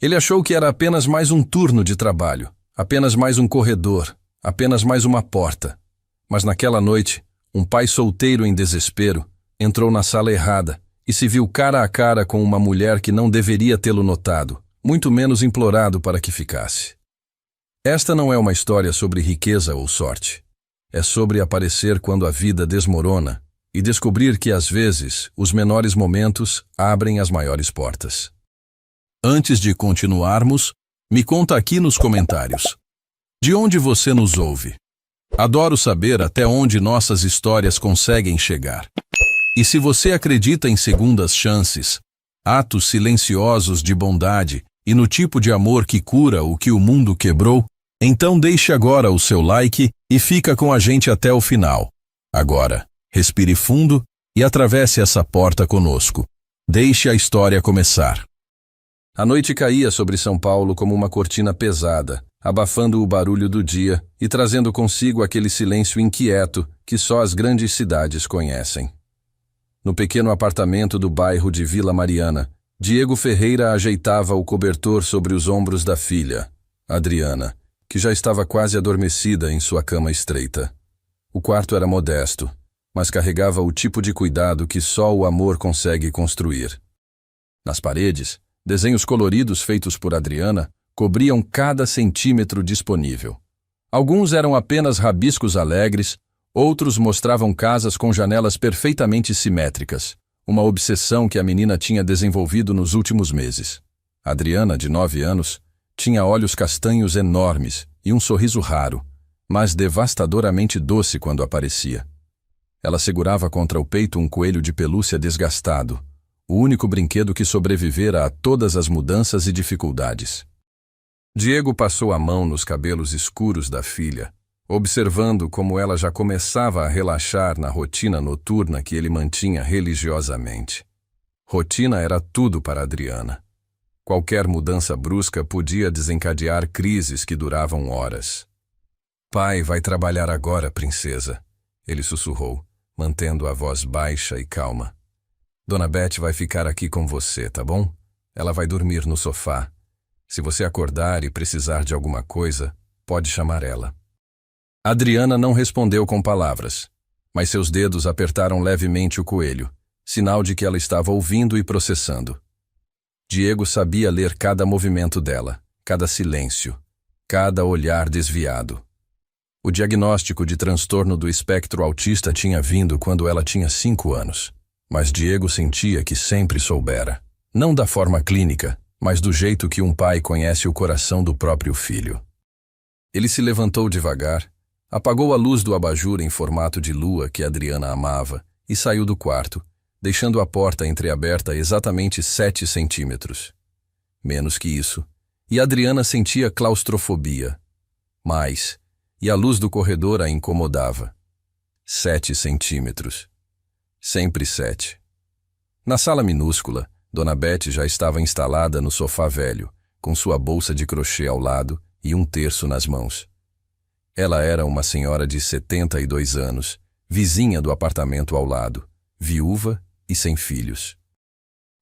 Ele achou que era apenas mais um turno de trabalho, apenas mais um corredor, apenas mais uma porta. Mas naquela noite, um pai solteiro em desespero entrou na sala errada e se viu cara a cara com uma mulher que não deveria tê-lo notado, muito menos implorado para que ficasse. Esta não é uma história sobre riqueza ou sorte. É sobre aparecer quando a vida desmorona e descobrir que, às vezes, os menores momentos abrem as maiores portas. Antes de continuarmos, me conta aqui nos comentários. De onde você nos ouve? Adoro saber até onde nossas histórias conseguem chegar. E se você acredita em segundas chances, atos silenciosos de bondade e no tipo de amor que cura o que o mundo quebrou, então deixe agora o seu like e fica com a gente até o final. Agora, respire fundo e atravesse essa porta conosco. Deixe a história começar. A noite caía sobre São Paulo como uma cortina pesada, abafando o barulho do dia e trazendo consigo aquele silêncio inquieto que só as grandes cidades conhecem. No pequeno apartamento do bairro de Vila Mariana, Diego Ferreira ajeitava o cobertor sobre os ombros da filha, Adriana, que já estava quase adormecida em sua cama estreita. O quarto era modesto, mas carregava o tipo de cuidado que só o amor consegue construir. Nas paredes, desenhos coloridos feitos por Adriana cobriam cada centímetro disponível. Alguns eram apenas rabiscos alegres, outros mostravam casas com janelas perfeitamente simétricas, uma obsessão que a menina tinha desenvolvido nos últimos meses. Adriana, de 9 anos, tinha olhos castanhos enormes e um sorriso raro, mas devastadoramente doce quando aparecia. Ela segurava contra o peito um coelho de pelúcia desgastado, o único brinquedo que sobrevivera a todas as mudanças e dificuldades. Diego passou a mão nos cabelos escuros da filha, observando como ela já começava a relaxar na rotina noturna que ele mantinha religiosamente. Rotina era tudo para Adriana. Qualquer mudança brusca podia desencadear crises que duravam horas. "Pai vai trabalhar agora, princesa", ele sussurrou, mantendo a voz baixa e calma. "Dona Beth vai ficar aqui com você, tá bom? Ela vai dormir no sofá. Se você acordar e precisar de alguma coisa, pode chamar ela." Adriana não respondeu com palavras, mas seus dedos apertaram levemente o coelho, sinal de que ela estava ouvindo e processando. Diego sabia ler cada movimento dela, cada silêncio, cada olhar desviado. O diagnóstico de transtorno do espectro autista tinha vindo quando ela tinha 5 anos, mas Diego sentia que sempre soubera, não da forma clínica, mas do jeito que um pai conhece o coração do próprio filho. Ele se levantou devagar, apagou a luz do abajur em formato de lua que Adriana amava e saiu do quarto, deixando a porta entreaberta exatamente 7 centímetros. Menos que isso, e Adriana sentia claustrofobia. Mais, e a luz do corredor a incomodava. 7 centímetros. Sempre 7. Na sala minúscula, Dona Beth já estava instalada no sofá velho, com sua bolsa de crochê ao lado e um terço nas mãos. Ela era uma senhora de 72 anos, vizinha do apartamento ao lado, viúva e sem filhos.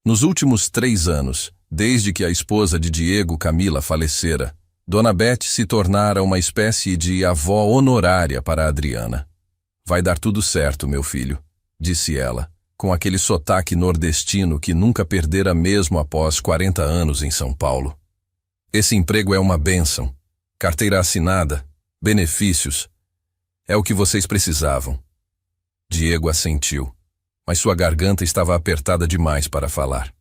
Nos últimos 3 anos, desde que a esposa de Diego, Camila, falecera, Dona Beth se tornara uma espécie de avó honorária para Adriana. "Vai dar tudo certo, meu filho", disse ela, com aquele sotaque nordestino que nunca perdera mesmo após 40 anos em São Paulo. "Esse emprego é uma bênção. Carteira assinada, benefícios. É o que vocês precisavam." Diego assentiu, mas sua garganta estava apertada demais para falar.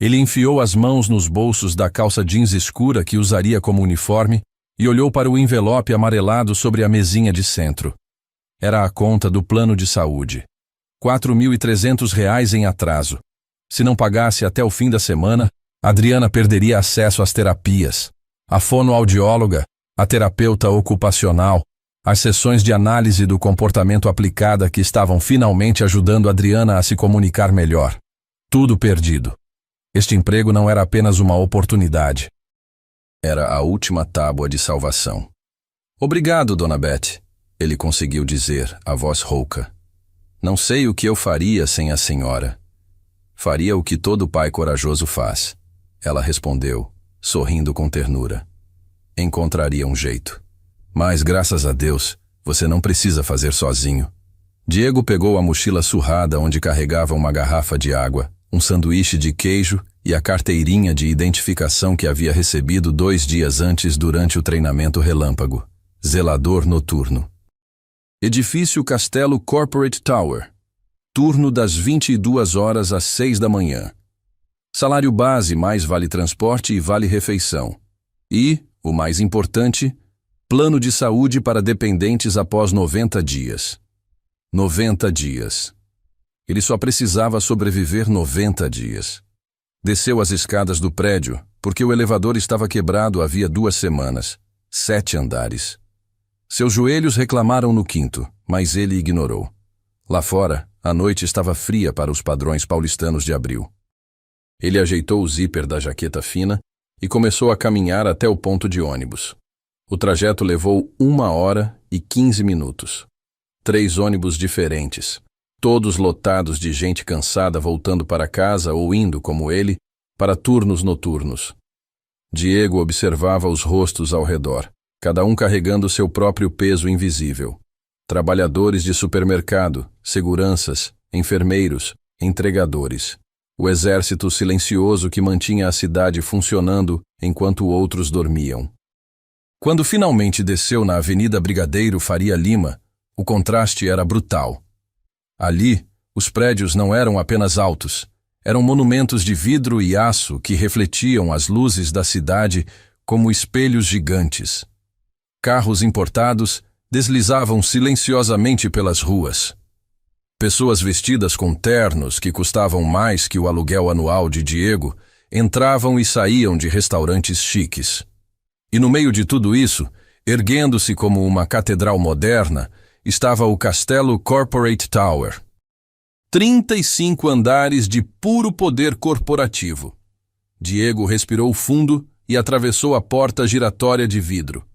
Ele enfiou as mãos nos bolsos da calça jeans escura que usaria como uniforme e olhou para o envelope amarelado sobre a mesinha de centro. Era a conta do plano de saúde. R$ 4.300 em atraso. Se não pagasse até o fim da semana, Adriana perderia acesso às terapias, a fonoaudióloga, a terapeuta ocupacional, as sessões de análise do comportamento aplicada que estavam finalmente ajudando Adriana a se comunicar melhor. Tudo perdido. Este emprego não era apenas uma oportunidade. Era a última tábua de salvação. "Obrigado, Dona Beth", ele conseguiu dizer, a voz rouca. "Não sei o que eu faria sem a senhora." "Faria o que todo pai corajoso faz", ela respondeu, sorrindo com ternura. Encontraria um jeito. Mas, graças a Deus, você não precisa fazer sozinho. Diego pegou a mochila surrada onde carregava uma garrafa de água, um sanduíche de queijo e a carteirinha de identificação que havia recebido 2 dias antes durante o treinamento relâmpago. Zelador noturno. Edifício Castelo Corporate Tower. Turno das 22 horas às 6 da manhã. Salário base mais vale transporte e vale refeição. E, o mais importante, plano de saúde para dependentes após 90 dias. 90 dias. Ele só precisava sobreviver 90 dias. Desceu as escadas do prédio, porque o elevador estava quebrado havia 2 semanas. 7 andares. Seus joelhos reclamaram no 5º, mas ele ignorou. Lá fora, a noite estava fria para os padrões paulistanos de abril. Ele ajeitou o zíper da jaqueta fina e começou a caminhar até o ponto de ônibus. O trajeto levou 1 hora e 15 minutos. 3 ônibus diferentes, todos lotados de gente cansada voltando para casa ou indo, como ele, para turnos noturnos. Diego observava os rostos ao redor, cada um carregando seu próprio peso invisível. Trabalhadores de supermercado, seguranças, enfermeiros, entregadores. O exército silencioso que mantinha a cidade funcionando enquanto outros dormiam. Quando finalmente desceu na Avenida Brigadeiro Faria Lima, o contraste era brutal. Ali, os prédios não eram apenas altos, eram monumentos de vidro e aço que refletiam as luzes da cidade como espelhos gigantes. Carros importados deslizavam silenciosamente pelas ruas. Pessoas vestidas com ternos que custavam mais que o aluguel anual de Diego entravam e saíam de restaurantes chiques. E no meio de tudo isso, erguendo-se como uma catedral moderna, estava o Castelo Corporate Tower. 35 andares de puro poder corporativo. Diego respirou fundo e atravessou a porta giratória de vidro.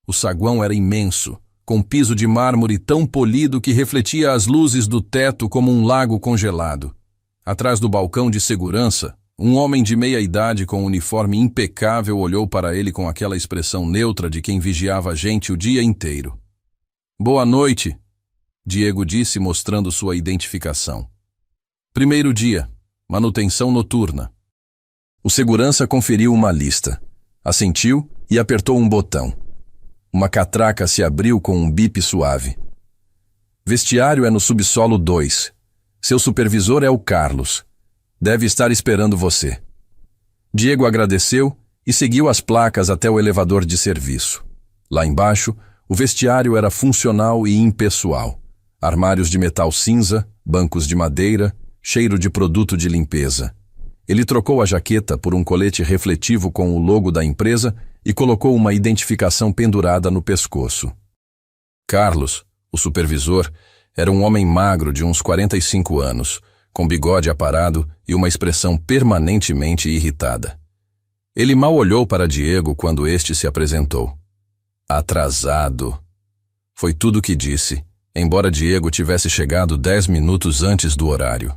O saguão era imenso, com piso de mármore tão polido que refletia as luzes do teto como um lago congelado. Atrás do balcão de segurança, um homem de meia-idade com um uniforme impecável olhou para ele com aquela expressão neutra de quem vigiava a gente o dia inteiro. "Boa noite", Diego disse mostrando sua identificação. "Primeiro dia, manutenção noturna." O segurança conferiu uma lista, assentiu e apertou um botão. Uma catraca se abriu com um bip suave. "Vestiário é no subsolo 2. Seu supervisor é o Carlos. Deve estar esperando você." Diego agradeceu e seguiu as placas até o elevador de serviço. Lá embaixo, o vestiário era funcional e impessoal. Armários de metal cinza, bancos de madeira, cheiro de produto de limpeza. Ele trocou a jaqueta por um colete refletivo com o logo da empresa e colocou uma identificação pendurada no pescoço. Carlos, o supervisor, era um homem magro de uns 45 anos, com bigode aparado e uma expressão permanentemente irritada. Ele mal olhou para Diego quando este se apresentou. "Atrasado." Foi tudo o que disse, embora Diego tivesse chegado 10 minutos antes do horário.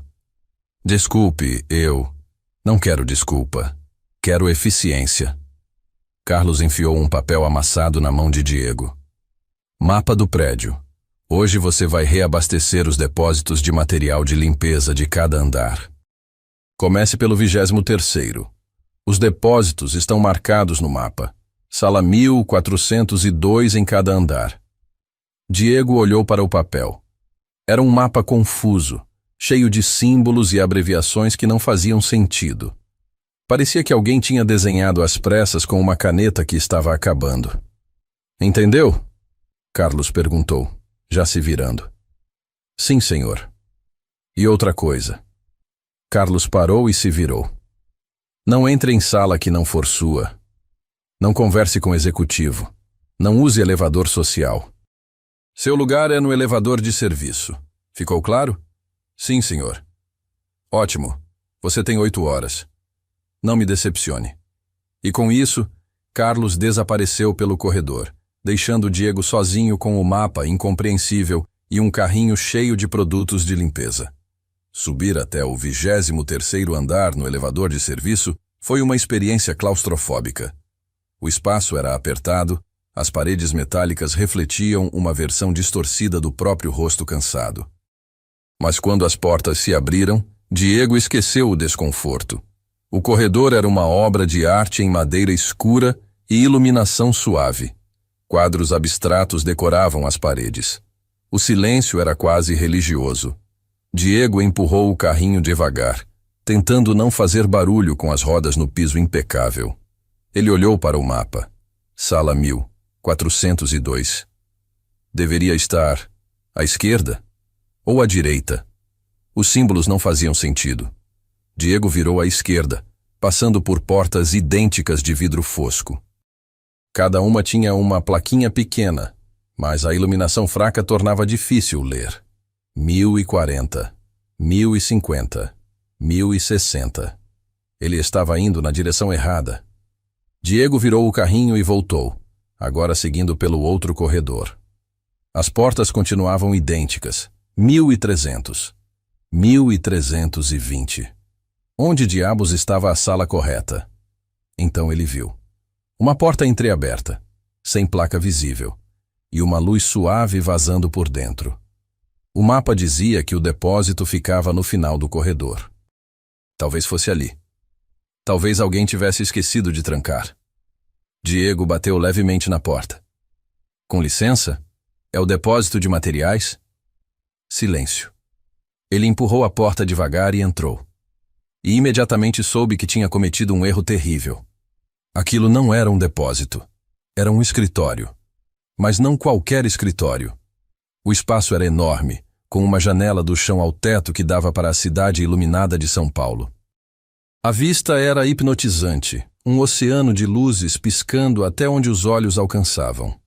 "Desculpe, eu... Não quero desculpa. Quero eficiência." Carlos enfiou um papel amassado na mão de Diego. "Mapa do prédio. Hoje você vai reabastecer os depósitos de material de limpeza de cada andar. Comece pelo 23º. Os depósitos estão marcados no mapa. Sala 1402 em cada andar." Diego olhou para o papel. Era um mapa confuso, cheio de símbolos e abreviações que não faziam sentido. Parecia que alguém tinha desenhado às pressas com uma caneta que estava acabando. "Entendeu?" Carlos perguntou, já se virando. "Sim, senhor." "E outra coisa." Carlos parou e se virou. "Não entre em sala que não for sua. Não converse com o executivo. Não use elevador social. Seu lugar é no elevador de serviço. Ficou claro?" "Sim, senhor." "Ótimo. Você tem 8 horas. Não me decepcione." E com isso, Carlos desapareceu pelo corredor, deixando Diego sozinho com o mapa incompreensível e um carrinho cheio de produtos de limpeza. Subir até o 23º andar no elevador de serviço Foi uma experiência claustrofóbica. O espaço era apertado, as paredes metálicas refletiam uma versão distorcida do próprio rosto cansado. Mas quando as portas se abriram, Diego esqueceu o desconforto. O corredor era uma obra de arte em madeira escura e iluminação suave. Quadros abstratos decoravam as paredes. O silêncio era quase religioso. Diego empurrou o carrinho devagar, tentando não fazer barulho com as rodas no piso impecável. Ele olhou para o mapa. Sala 1402. Deveria estar à esquerda ou à direita. Os símbolos não faziam sentido. Diego virou à esquerda, passando por portas idênticas de vidro fosco. Cada uma tinha uma plaquinha pequena, mas a iluminação fraca tornava difícil ler. 1040, 1050, 1060. Ele estava indo na direção errada. Diego virou o carrinho e voltou, agora seguindo pelo outro corredor. As portas continuavam idênticas. 1300. 1320. Onde diabos estava a sala correta? Então ele viu. Uma porta entreaberta, sem placa visível, e uma luz suave vazando por dentro. O mapa dizia que o depósito ficava no final do corredor. Talvez fosse ali. Talvez alguém tivesse esquecido de trancar. Diego bateu levemente na porta. Com licença? É o depósito de materiais? Silêncio. Ele empurrou a porta devagar e entrou. E imediatamente soube que tinha cometido um erro terrível. Aquilo não era um depósito. Era um escritório. Mas não qualquer escritório. O espaço era enorme, com uma janela do chão ao teto que dava para a cidade iluminada de São Paulo. A vista era hipnotizante, um oceano de luzes piscando até onde os olhos alcançavam.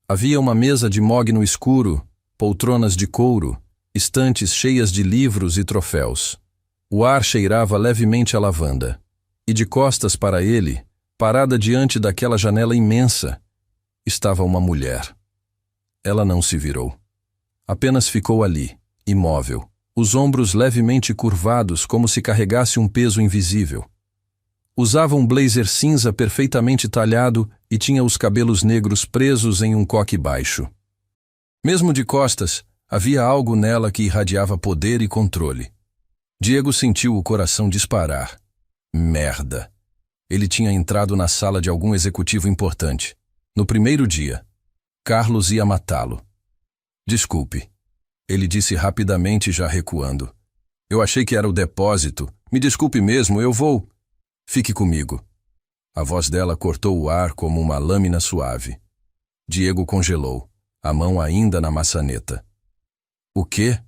Havia uma mesa de mogno escuro, poltronas de couro, estantes cheias de livros e troféus. O ar cheirava levemente a lavanda. E de costas para ele, parada diante daquela janela imensa, estava uma mulher. Ela não se virou. Apenas ficou ali, imóvel, os ombros levemente curvados como se carregasse um peso invisível. Usava um blazer cinza perfeitamente talhado e tinha os cabelos negros presos em um coque baixo. Mesmo de costas, havia algo nela que irradiava poder e controle. Diego sentiu o coração disparar. Merda! Ele tinha entrado na sala de algum executivo importante. No primeiro dia. Carlos ia matá-lo. Desculpe. Ele disse rapidamente, já recuando. Eu achei que era o depósito. Me desculpe mesmo, eu vou. Fique comigo. A voz dela cortou o ar como uma lâmina suave. Diego congelou, a mão ainda na maçaneta. O quê?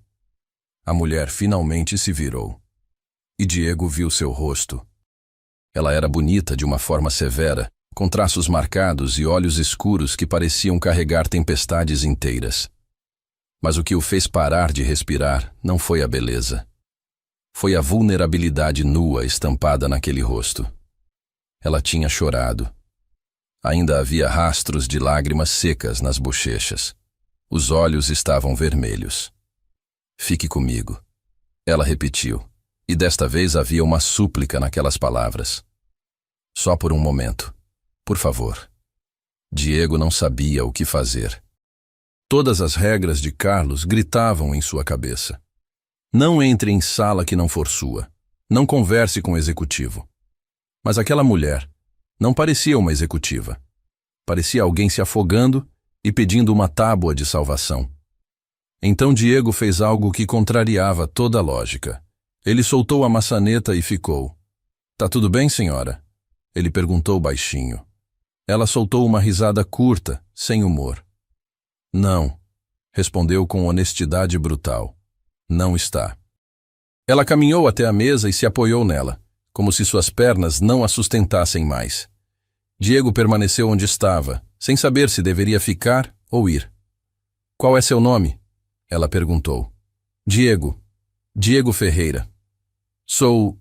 A mulher finalmente se virou. E Diego viu seu rosto. Ela era bonita de uma forma severa, com traços marcados e olhos escuros que pareciam carregar tempestades inteiras. Mas o que o fez parar de respirar não foi a beleza. Foi a vulnerabilidade nua estampada naquele rosto. Ela tinha chorado. Ainda havia rastros de lágrimas secas nas bochechas. Os olhos estavam vermelhos. Fique comigo. Ela repetiu, e desta vez havia uma súplica naquelas palavras. Só por um momento. Por favor. Diego não sabia o que fazer. Todas as regras de Carlos gritavam em sua cabeça. Não entre em sala que não for sua. Não converse com o executivo. Mas aquela mulher não parecia uma executiva. Parecia alguém se afogando e pedindo uma tábua de salvação. Então Diego fez algo que contrariava toda a lógica. Ele soltou a maçaneta e ficou. Tá tudo bem, senhora? Ele perguntou baixinho. Ela soltou uma risada curta, sem humor. Não, respondeu com honestidade brutal. Não está. Ela caminhou até a mesa e se apoiou nela, como se suas pernas não a sustentassem mais. Diego permaneceu onde estava, sem saber se deveria ficar ou ir. Qual é seu nome? Ela perguntou. Diego. Diego Ferreira. Sou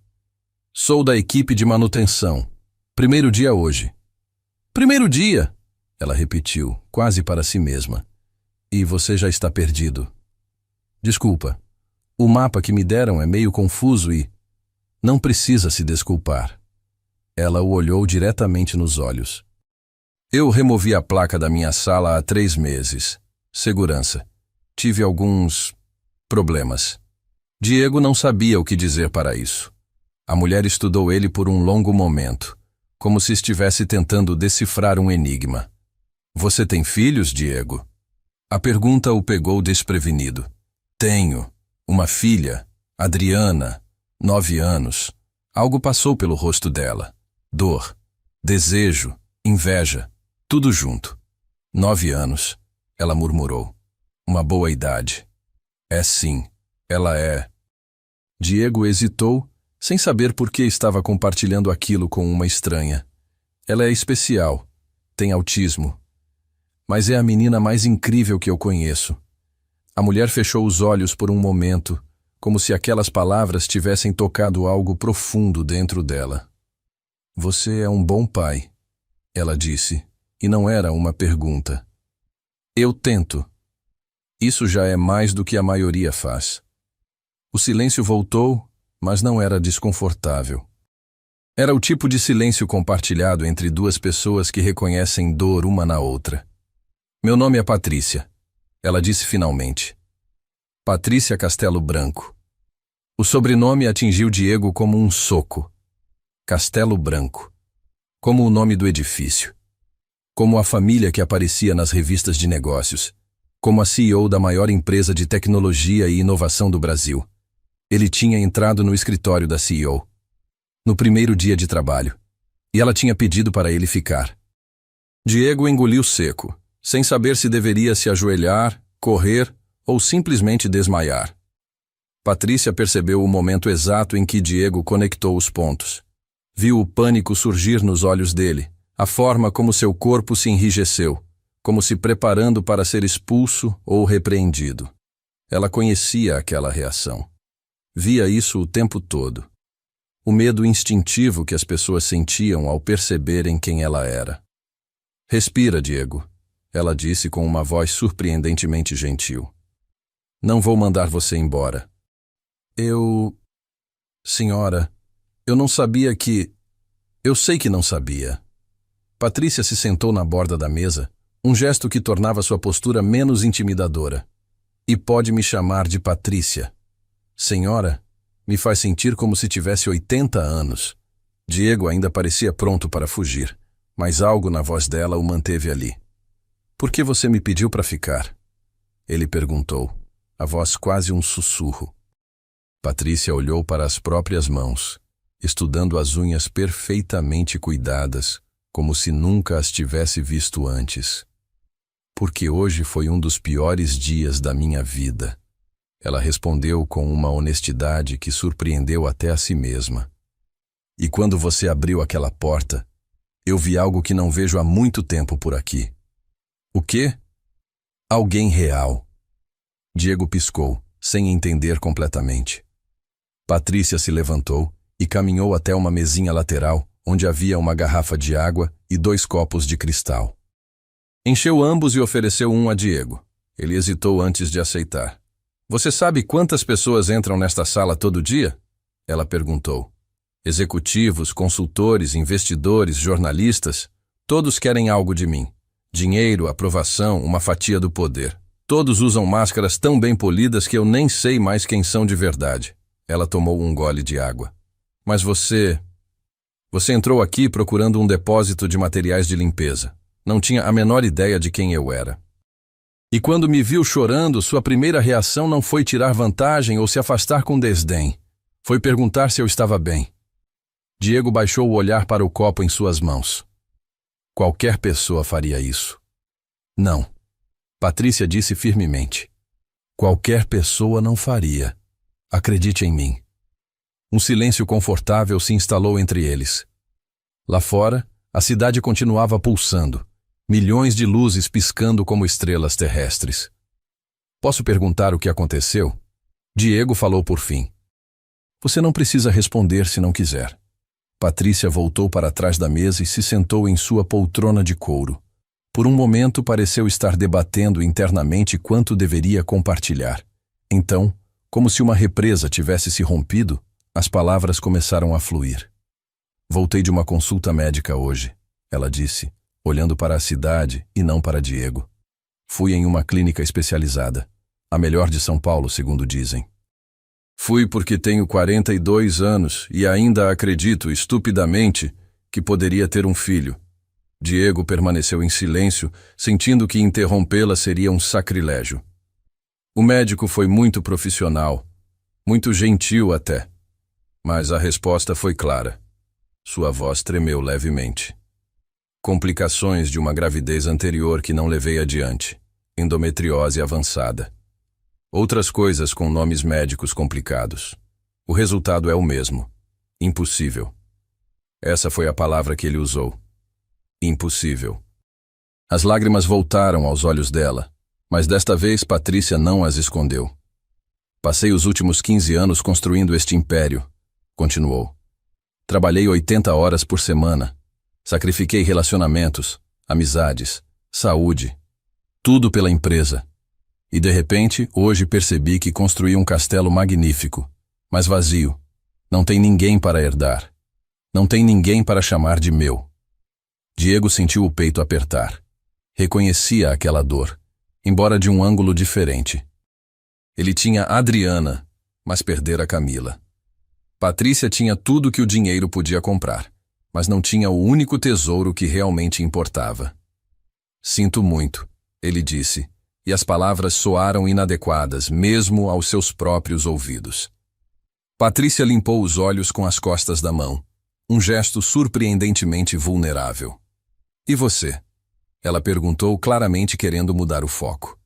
da equipe de manutenção. Primeiro dia hoje. Primeiro dia? Ela repetiu, quase para si mesma. E você já está perdido. Desculpa. O mapa que me deram é meio confuso e... Não precisa se desculpar. Ela o olhou diretamente nos olhos. Eu removi a placa da minha sala há 3 meses. Segurança. Tive alguns problemas. Diego não sabia o que dizer para isso. A mulher estudou ele por um longo momento, como se estivesse tentando decifrar um enigma. Você tem filhos, Diego? A pergunta o pegou desprevenido. Tenho. Uma filha, Adriana, 9 anos. Algo passou pelo rosto dela. Dor, desejo, inveja, tudo junto. 9 anos, ela murmurou. Uma boa idade. É sim, ela é. Diego hesitou, sem saber por que estava compartilhando aquilo com uma estranha. Ela é especial, tem autismo. Mas é a menina mais incrível que eu conheço. A mulher fechou os olhos por um momento, como se aquelas palavras tivessem tocado algo profundo dentro dela. Você é um bom pai, ela disse, e não era uma pergunta. Eu tento. Isso já é mais do que a maioria faz. O silêncio voltou, mas não era desconfortável. Era o tipo de silêncio compartilhado entre 2 pessoas que reconhecem dor uma na outra. Meu nome é Patrícia, ela disse finalmente. Patrícia Castelo Branco. O sobrenome atingiu Diego como um soco. Castelo Branco. Como o nome do edifício. Como a família que aparecia nas revistas de negócios. Como a CEO da maior empresa de tecnologia e inovação do Brasil. Ele tinha entrado no escritório da CEO. No primeiro dia de trabalho. E ela tinha pedido para ele ficar. Diego engoliu seco, sem saber se deveria se ajoelhar, correr ou simplesmente desmaiar. Patrícia percebeu o momento exato em que Diego conectou os pontos. Viu o pânico surgir nos olhos dele, a forma como seu corpo se enrijeceu, como se preparando para ser expulso ou repreendido. Ela conhecia aquela reação. Via isso o tempo todo. O medo instintivo que as pessoas sentiam ao perceberem quem ela era. Respira, Diego, ela disse com uma voz surpreendentemente gentil. Não vou mandar você embora. Senhora, eu não sabia que... Eu sei que não sabia. Patrícia se sentou na borda da mesa, um gesto que tornava sua postura menos intimidadora. E pode me chamar de Patrícia. Senhora, me faz sentir como se tivesse 80 anos. Diego ainda parecia pronto para fugir, mas algo na voz dela o manteve ali. Por que você me pediu para ficar? Ele perguntou, a voz quase um sussurro. Patrícia olhou para as próprias mãos, estudando as unhas perfeitamente cuidadas, como se nunca as tivesse visto antes. Porque hoje foi um dos piores dias da minha vida. Ela respondeu com uma honestidade que surpreendeu até a si mesma. E quando você abriu aquela porta, eu vi algo que não vejo há muito tempo por aqui. O quê? Alguém real. Diego piscou, sem entender completamente. Patrícia se levantou e caminhou até uma mesinha lateral, onde havia uma garrafa de água e 2 copos de cristal. Encheu ambos e ofereceu um a Diego. Ele hesitou antes de aceitar. Você sabe quantas pessoas entram nesta sala todo dia? Ela perguntou. Executivos, consultores, investidores, jornalistas, todos querem algo de mim. Dinheiro, aprovação, uma fatia do poder. Todos usam máscaras tão bem polidas que eu nem sei mais quem são de verdade. Ela tomou um gole de água. Mas você entrou aqui procurando um depósito de materiais de limpeza. Não tinha a menor ideia de quem eu era. E quando me viu chorando, sua primeira reação não foi tirar vantagem ou se afastar com desdém. Foi perguntar se eu estava bem. Diego baixou o olhar para o copo em suas mãos. Qualquer pessoa faria isso. Não. Patrícia disse firmemente. Qualquer pessoa não faria. Acredite em mim. Um silêncio confortável se instalou entre eles. Lá fora, a cidade continuava pulsando. Milhões de luzes piscando como estrelas terrestres. Posso perguntar o que aconteceu? Diego falou por fim. Você não precisa responder se não quiser. Patrícia voltou para trás da mesa e se sentou em sua poltrona de couro. Por um momento pareceu estar debatendo internamente quanto deveria compartilhar. Então, como se uma represa tivesse se rompido, as palavras começaram a fluir. Voltei de uma consulta médica hoje, ela disse, olhando para a cidade e não para Diego. Fui em uma clínica especializada, a melhor de São Paulo, segundo dizem. Fui porque tenho 42 anos e ainda acredito estupidamente que poderia ter um filho. Diego permaneceu em silêncio, sentindo que interrompê-la seria um sacrilégio. O médico foi muito profissional, muito gentil até, mas a resposta foi clara. Sua voz tremeu levemente. Complicações de uma gravidez anterior que não levei adiante. Endometriose avançada. Outras coisas com nomes médicos complicados. O resultado é o mesmo. Impossível. Essa foi a palavra que ele usou. Impossível. As lágrimas voltaram aos olhos dela, mas desta vez Patrícia não as escondeu. Passei os últimos 15 anos construindo este império, continuou. Trabalhei 80 horas por semana. Sacrifiquei relacionamentos, amizades, saúde, tudo pela empresa. E de repente, hoje percebi que construí um castelo magnífico, mas vazio. Não tem ninguém para herdar. Não tem ninguém para chamar de meu. Diego sentiu o peito apertar. Reconhecia aquela dor, embora de um ângulo diferente. Ele tinha Adriana, mas perdera Camila. Patrícia tinha tudo que o dinheiro podia comprar, mas não tinha o único tesouro que realmente importava. Sinto muito, ele disse, e as palavras soaram inadequadas, mesmo aos seus próprios ouvidos. Patrícia limpou os olhos com as costas da mão, um gesto surpreendentemente vulnerável. E você? Ela perguntou, claramente querendo mudar o foco.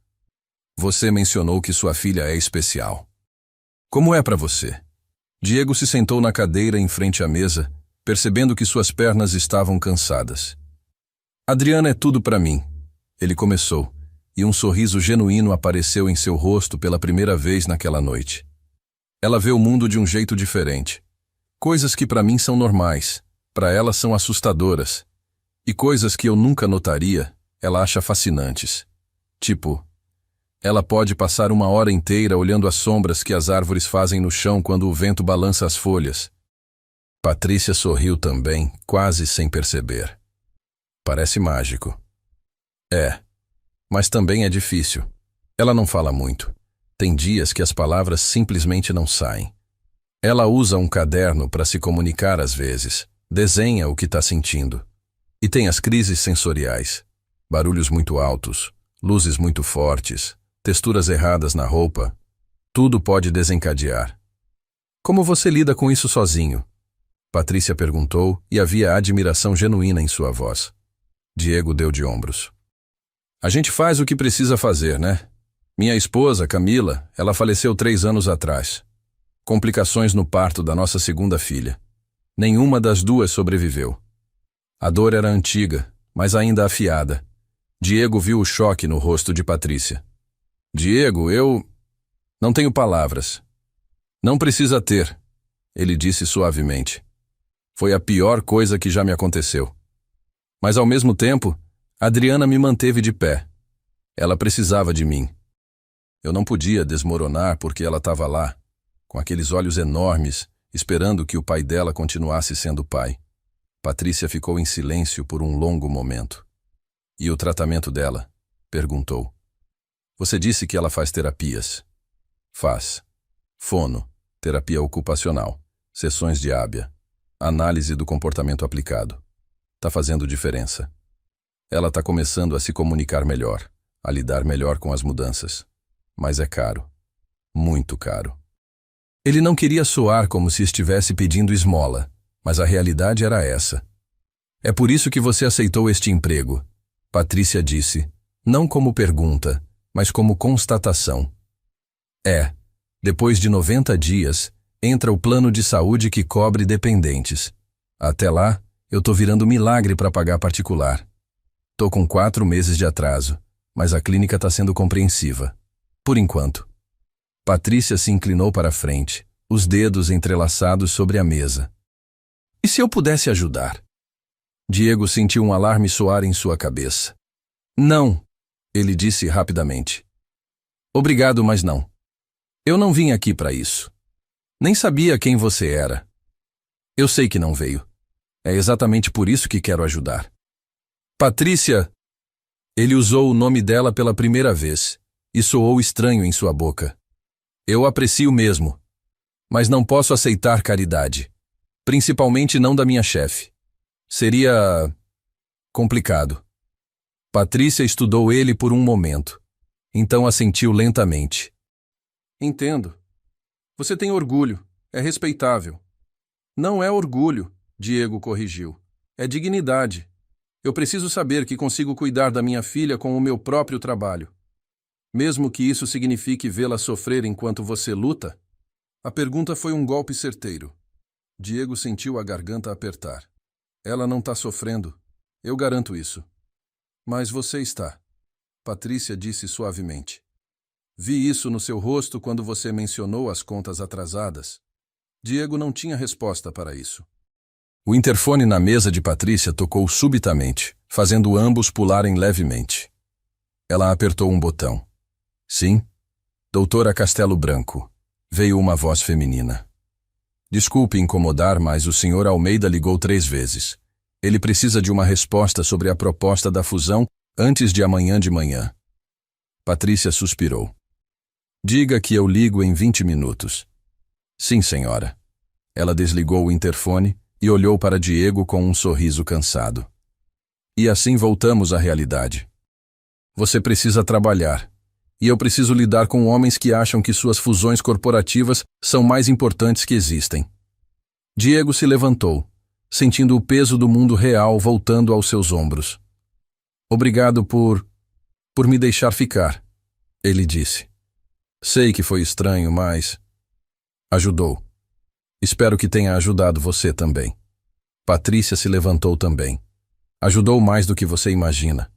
Você mencionou que sua filha é especial. Como é para você? Diego se sentou na cadeira em frente à mesa, percebendo que suas pernas estavam cansadas. Adriana é tudo para mim, ele começou, e um sorriso genuíno apareceu em seu rosto pela primeira vez naquela noite. Ela vê o mundo de um jeito diferente. Coisas que para mim são normais, para ela são assustadoras. E coisas que eu nunca notaria, ela acha fascinantes. Tipo, ela pode passar uma hora inteira olhando as sombras que as árvores fazem no chão quando o vento balança as folhas. Patrícia sorriu também, quase sem perceber. Parece mágico. É, mas também é difícil. Ela não fala muito. Tem dias que as palavras simplesmente não saem. Ela usa um caderno para se comunicar às vezes, desenha o que está sentindo. E tem as crises sensoriais. Barulhos muito altos, luzes muito fortes, texturas erradas na roupa. Tudo pode desencadear. Como você lida com isso sozinho? Patrícia perguntou e havia admiração genuína em sua voz. Diego deu de ombros. A gente faz o que precisa fazer, né? Minha esposa, Camila, ela faleceu 3 anos atrás. Complicações no parto da nossa segunda filha. Nenhuma das duas sobreviveu. A dor era antiga, mas ainda afiada. Diego viu o choque no rosto de Patrícia. Diego, eu não tenho palavras. Não precisa ter, ele disse suavemente. Foi a pior coisa que já me aconteceu. Mas ao mesmo tempo, Adriana me manteve de pé. Ela precisava de mim. Eu não podia desmoronar porque ela estava lá, com aqueles olhos enormes, esperando que o pai dela continuasse sendo pai. Patrícia ficou em silêncio por um longo momento. E o tratamento dela? Perguntou. Você disse que ela faz terapias. Faz. Fono, terapia ocupacional, sessões de hábia, análise do comportamento aplicado. Tá fazendo diferença. Ela tá começando a se comunicar melhor, a lidar melhor com as mudanças. Mas é caro. Muito caro. Ele não queria soar como se estivesse pedindo esmola, mas a realidade era essa. É por isso que você aceitou este emprego, Patrícia disse, não como pergunta, mas como constatação. Depois de 90 dias, entra o plano de saúde que cobre dependentes. Até lá, eu tô virando milagre para pagar particular. Tô com 4 meses de atraso, mas a clínica tá sendo compreensiva. Por enquanto. Patrícia se inclinou para a frente, os dedos entrelaçados sobre a mesa. E se eu pudesse ajudar? Diego sentiu um alarme soar em sua cabeça. Não, ele disse rapidamente. Obrigado, mas não. Eu não vim aqui para isso. Nem sabia quem você era. Eu sei que não veio. É exatamente por isso que quero ajudar. Patrícia! Ele usou o nome dela pela primeira vez, e soou estranho em sua boca. Eu aprecio mesmo, mas não posso aceitar caridade. Principalmente não da minha chefe. Seria complicado. Patrícia estudou ele por um momento. Então assentiu lentamente. Entendo. Você tem orgulho. É respeitável. Não é orgulho, Diego corrigiu. É dignidade. Eu preciso saber que consigo cuidar da minha filha com o meu próprio trabalho. Mesmo que isso signifique vê-la sofrer enquanto você luta? A pergunta foi um golpe certeiro. Diego sentiu a garganta apertar. Ela não está sofrendo. Eu garanto isso. Mas você está. Patrícia disse suavemente. Vi isso no seu rosto quando você mencionou as contas atrasadas. Diego não tinha resposta para isso. O interfone na mesa de Patrícia tocou subitamente, fazendo ambos pularem levemente. Ela apertou um botão. Sim? Doutora Castelo Branco. Veio uma voz feminina. Desculpe incomodar, mas o Sr. Almeida ligou 3 vezes. Ele precisa de uma resposta sobre a proposta da fusão antes de amanhã de manhã. Patrícia suspirou. Diga que eu ligo em 20 minutos. Sim, senhora. Ela desligou o interfone e olhou para Diego com um sorriso cansado. E assim voltamos à realidade. Você precisa trabalhar. E eu preciso lidar com homens que acham que suas fusões corporativas são mais importantes que existem. Diego se levantou, sentindo o peso do mundo real voltando aos seus ombros. Obrigado por me deixar ficar, ele disse. Sei que foi estranho, mas ajudou. Espero que tenha ajudado você também. Patrícia se levantou também. Ajudou mais do que você imagina.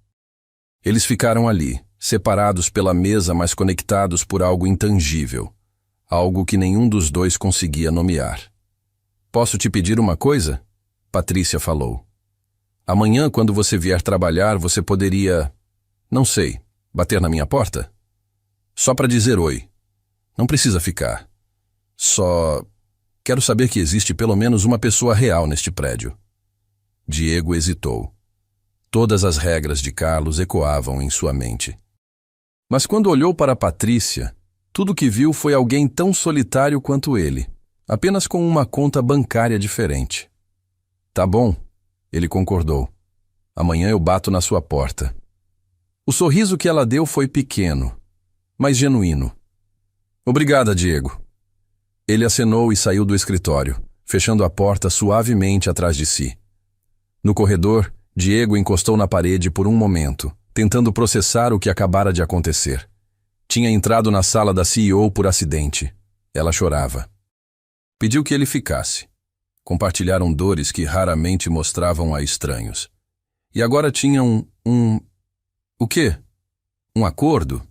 Eles ficaram ali, separados pela mesa, mas conectados por algo intangível. Algo que nenhum dos dois conseguia nomear. Posso te pedir uma coisa? Patrícia falou. Amanhã, quando você vier trabalhar, você poderia, não sei, bater na minha porta? Só para dizer oi. Não precisa ficar. Só quero saber que existe pelo menos uma pessoa real neste prédio. Diego hesitou. Todas as regras de Carlos ecoavam em sua mente. Mas quando olhou para Patrícia, tudo que viu foi alguém tão solitário quanto ele, apenas com uma conta bancária diferente. Tá bom, ele concordou. Amanhã eu bato na sua porta. O sorriso que ela deu foi pequeno, mas genuíno. Obrigada, Diego. Ele acenou e saiu do escritório, fechando a porta suavemente atrás de si. No corredor, Diego encostou na parede por um momento, tentando processar o que acabara de acontecer. Tinha entrado na sala da CEO por acidente. Ela chorava. Pediu que ele ficasse. Compartilharam dores que raramente mostravam a estranhos. E agora tinham O quê? Um acordo?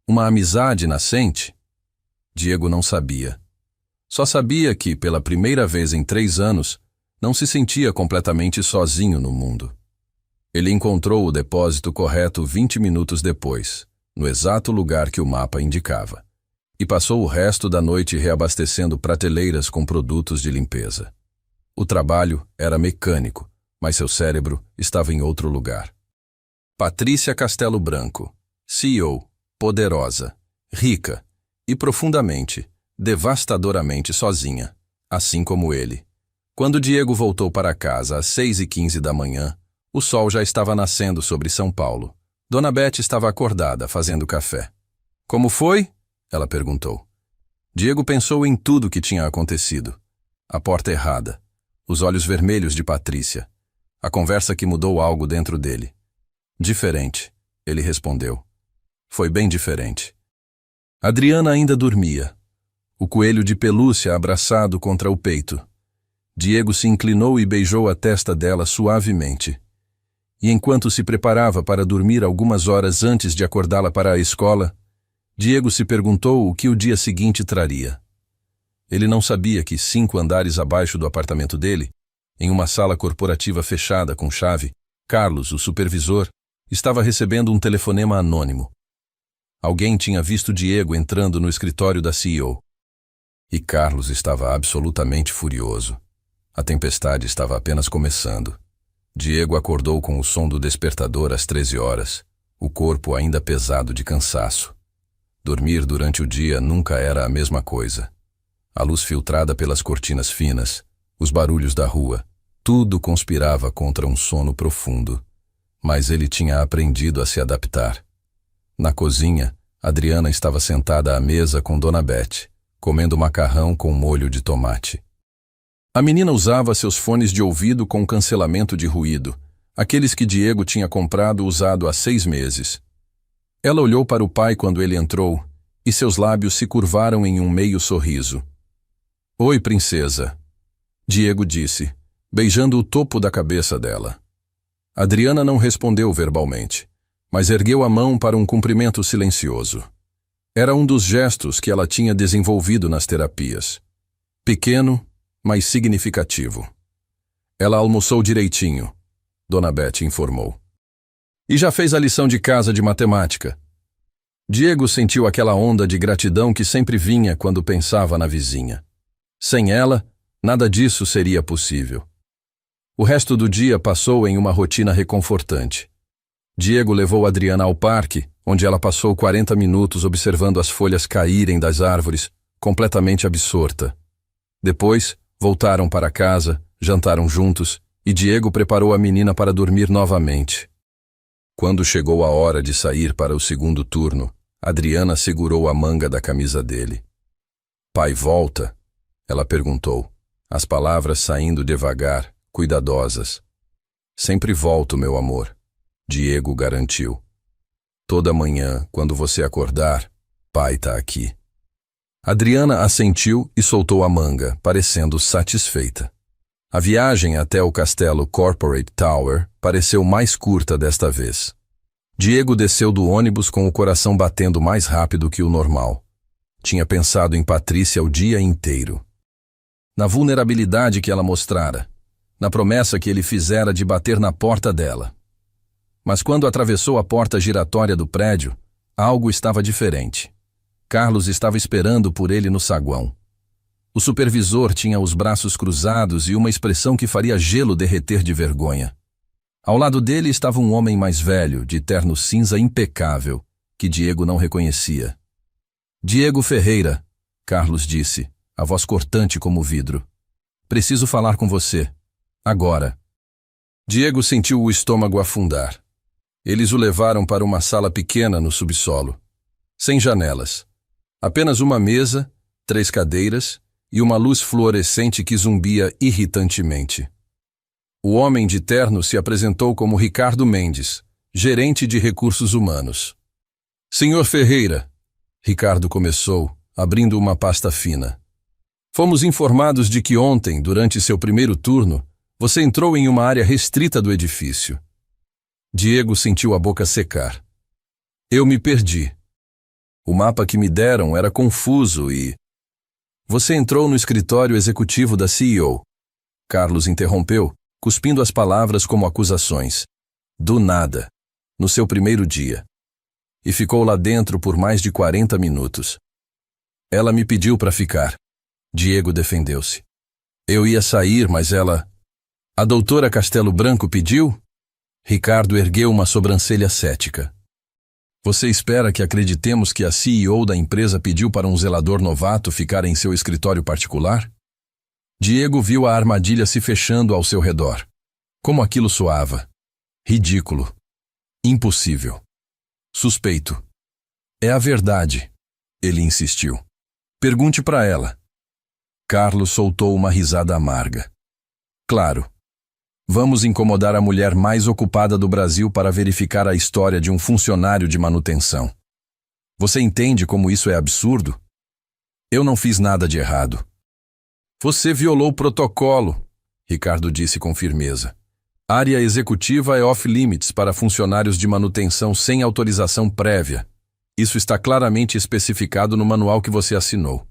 Uma amizade nascente? Diego não sabia. Só sabia que, pela primeira vez em 3 anos, não se sentia completamente sozinho no mundo. Ele encontrou o depósito correto 20 minutos depois, no exato lugar que o mapa indicava, e passou o resto da noite reabastecendo prateleiras com produtos de limpeza. O trabalho era mecânico, mas seu cérebro estava em outro lugar. Patrícia Castelo Branco, CEO, poderosa, rica e profundamente, devastadoramente sozinha, assim como ele. Quando Diego voltou para casa às 6h15 da manhã, o sol já estava nascendo sobre São Paulo. Dona Beth estava acordada, fazendo café. Como foi? Ela perguntou. Diego pensou em tudo o que tinha acontecido. A porta errada, os olhos vermelhos de Patrícia, a conversa que mudou algo dentro dele. Diferente, ele respondeu. Foi bem diferente. Adriana ainda dormia, o coelho de pelúcia abraçado contra o peito. Diego se inclinou e beijou a testa dela suavemente. E enquanto se preparava para dormir algumas horas antes de acordá-la para a escola, Diego se perguntou o que o dia seguinte traria. Ele não sabia que 5 andares abaixo do apartamento dele, em uma sala corporativa fechada com chave, Carlos, o supervisor, estava recebendo um telefonema anônimo. Alguém tinha visto Diego entrando no escritório da CEO. E Carlos estava absolutamente furioso. A tempestade estava apenas começando. Diego acordou com o som do despertador às 13 horas, o corpo ainda pesado de cansaço. Dormir durante o dia nunca era a mesma coisa. A luz filtrada pelas cortinas finas, os barulhos da rua, tudo conspirava contra um sono profundo. Mas ele tinha aprendido a se adaptar. Na cozinha, Adriana estava sentada à mesa com Dona Beth, comendo macarrão com molho de tomate. A menina usava seus fones de ouvido com cancelamento de ruído, aqueles que Diego tinha comprado usado há 6 meses. Ela olhou para o pai quando ele entrou, e seus lábios se curvaram em um meio sorriso. "Oi, princesa", Diego disse, beijando o topo da cabeça dela. Adriana não respondeu verbalmente, mas ergueu a mão para um cumprimento silencioso. Era um dos gestos que ela tinha desenvolvido nas terapias. Pequeno, mas significativo. "Ela almoçou direitinho", Dona Beth informou. "E já fez a lição de casa de matemática." Diego sentiu aquela onda de gratidão que sempre vinha quando pensava na vizinha. Sem ela, nada disso seria possível. O resto do dia passou em uma rotina reconfortante. Diego levou Adriana ao parque, onde ela passou 40 minutos observando as folhas caírem das árvores, completamente absorta. Depois, voltaram para casa, jantaram juntos, e Diego preparou a menina para dormir novamente. Quando chegou a hora de sair para o segundo turno, Adriana segurou a manga da camisa dele. "Pai volta?" ela perguntou, as palavras saindo devagar, cuidadosas. "Sempre volto, meu amor", Diego garantiu. "Toda manhã, quando você acordar, pai tá aqui." Adriana assentiu e soltou a manga, parecendo satisfeita. A viagem até o castelo Corporate Tower pareceu mais curta desta vez. Diego desceu do ônibus com o coração batendo mais rápido que o normal. Tinha pensado em Patrícia o dia inteiro. Na vulnerabilidade que ela mostrara, na promessa que ele fizera de bater na porta dela. Mas quando atravessou a porta giratória do prédio, algo estava diferente. Carlos estava esperando por ele no saguão. O supervisor tinha os braços cruzados e uma expressão que faria gelo derreter de vergonha. Ao lado dele estava um homem mais velho, de terno cinza impecável, que Diego não reconhecia. "Diego Ferreira", Carlos disse, a voz cortante como vidro. "Preciso falar com você. Agora." Diego sentiu o estômago afundar. Eles o levaram para uma sala pequena no subsolo. Sem janelas. Apenas uma mesa, 3 cadeiras e uma luz fluorescente que zumbia irritantemente. O homem de terno se apresentou como Ricardo Mendes, gerente de recursos humanos. "Senhor Ferreira", Ricardo começou, abrindo uma pasta fina. "Fomos informados de que ontem, durante seu primeiro turno, você entrou em uma área restrita do edifício." Diego sentiu a boca secar. "Eu me perdi. O mapa que me deram era confuso e..." "Você entrou no escritório executivo da CEO." Carlos interrompeu, cuspindo as palavras como acusações. "Do nada, no seu primeiro dia. E ficou lá dentro por mais de 40 minutos. Ela me pediu para ficar." Diego defendeu-se. "Eu ia sair, mas ela..." "A doutora Castelo Branco pediu?" Ricardo ergueu uma sobrancelha cética. "Você espera que acreditemos que a CEO da empresa pediu para um zelador novato ficar em seu escritório particular?" Diego viu a armadilha se fechando ao seu redor. Como aquilo soava. Ridículo. Impossível. Suspeito. "É a verdade", ele insistiu. "Pergunte para ela." Carlos soltou uma risada amarga. "Claro. Vamos incomodar a mulher mais ocupada do Brasil para verificar a história de um funcionário de manutenção. Você entende como isso é absurdo? Eu não fiz nada de errado." "Você violou o protocolo", Ricardo disse com firmeza. "Área executiva é off-limits para funcionários de manutenção sem autorização prévia. Isso está claramente especificado no manual que você assinou."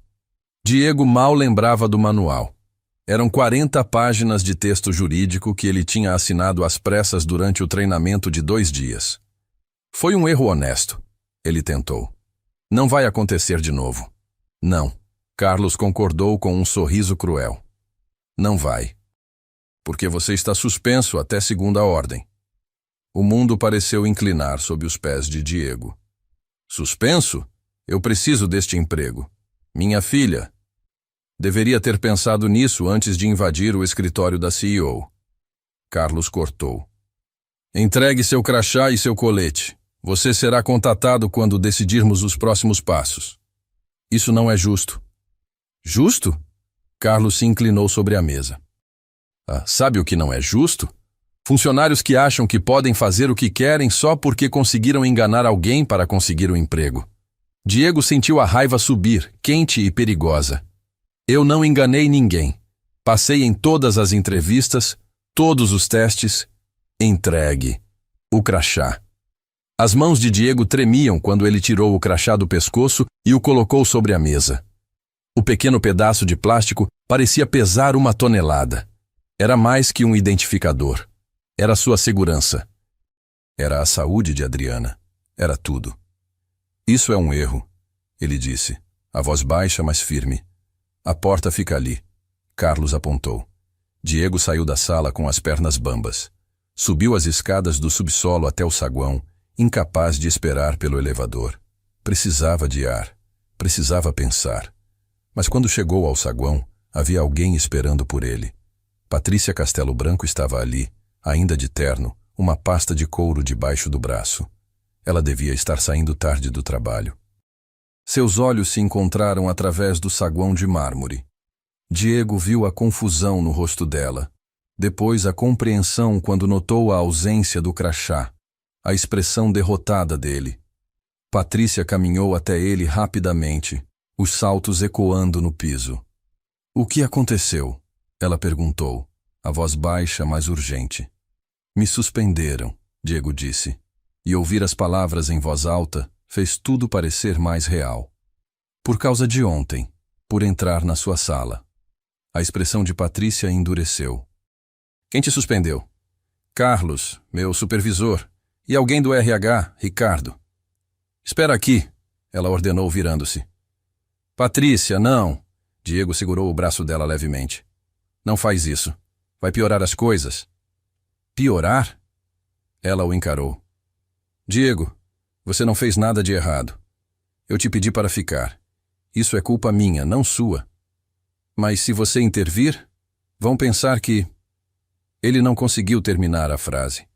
Diego mal lembrava do manual. Eram 40 páginas de texto jurídico que ele tinha assinado às pressas durante o treinamento de 2 dias. "Foi um erro honesto", ele tentou. "Não vai acontecer de novo." "Não." Carlos concordou com um sorriso cruel. "Não vai." porque você está suspenso até segunda ordem. O mundo pareceu inclinar sob os pés de Diego. Suspenso? Eu preciso deste emprego. Minha filha. Deveria ter pensado nisso antes de invadir o escritório da CEO. Carlos cortou. Entregue seu crachá e seu colete. Você será contatado quando decidirmos os próximos passos. Isso não é justo. Justo? Carlos se inclinou sobre a mesa. Sabe o que não é justo? Funcionários que acham que podem fazer o que querem só porque conseguiram enganar alguém para conseguir o emprego. Diego sentiu a raiva subir, quente e perigosa. Eu não enganei ninguém. Passei em todas as entrevistas, todos os testes. Entregue o crachá. As mãos de Diego tremiam quando ele tirou o crachá do pescoço e o colocou sobre a mesa. O pequeno pedaço de plástico parecia pesar 1 tonelada. Era mais que um identificador. Era sua segurança. Era a saúde de Adriana. Era tudo. Isso é um erro, ele disse, a voz baixa, mas firme. A porta fica ali. Carlos apontou. Diego saiu da sala com as pernas bambas. Subiu as escadas do subsolo até o saguão, incapaz de esperar pelo elevador. Precisava de ar. Precisava pensar. Mas quando chegou ao saguão, havia alguém esperando por ele. Patrícia Castelo Branco estava ali, ainda de terno, uma pasta de couro debaixo do braço. Ela devia estar saindo tarde do trabalho. Seus olhos se encontraram através do saguão de mármore. Diego viu a confusão no rosto dela. Depois a compreensão quando notou a ausência do crachá, a expressão derrotada dele. Patrícia caminhou até ele rapidamente, os saltos ecoando no piso. O que aconteceu? Ela perguntou, a voz baixa, mas urgente. Me suspenderam, Diego disse, e ouvir as palavras em voz alta fez tudo parecer mais real. Por causa de ontem, por entrar na sua sala. A expressão de Patrícia endureceu. Quem te suspendeu? Carlos, meu supervisor, e alguém do RH, Ricardo. Espera aqui, ela ordenou virando-se. Patrícia, não. Diego segurou o braço dela levemente. Não faz isso. Vai piorar as coisas. Piorar? Ela o encarou. Diego, você não fez nada de errado. Eu te pedi para ficar. Isso é culpa minha, não sua. Mas se você intervir, vão pensar que... Ele não conseguiu terminar a frase.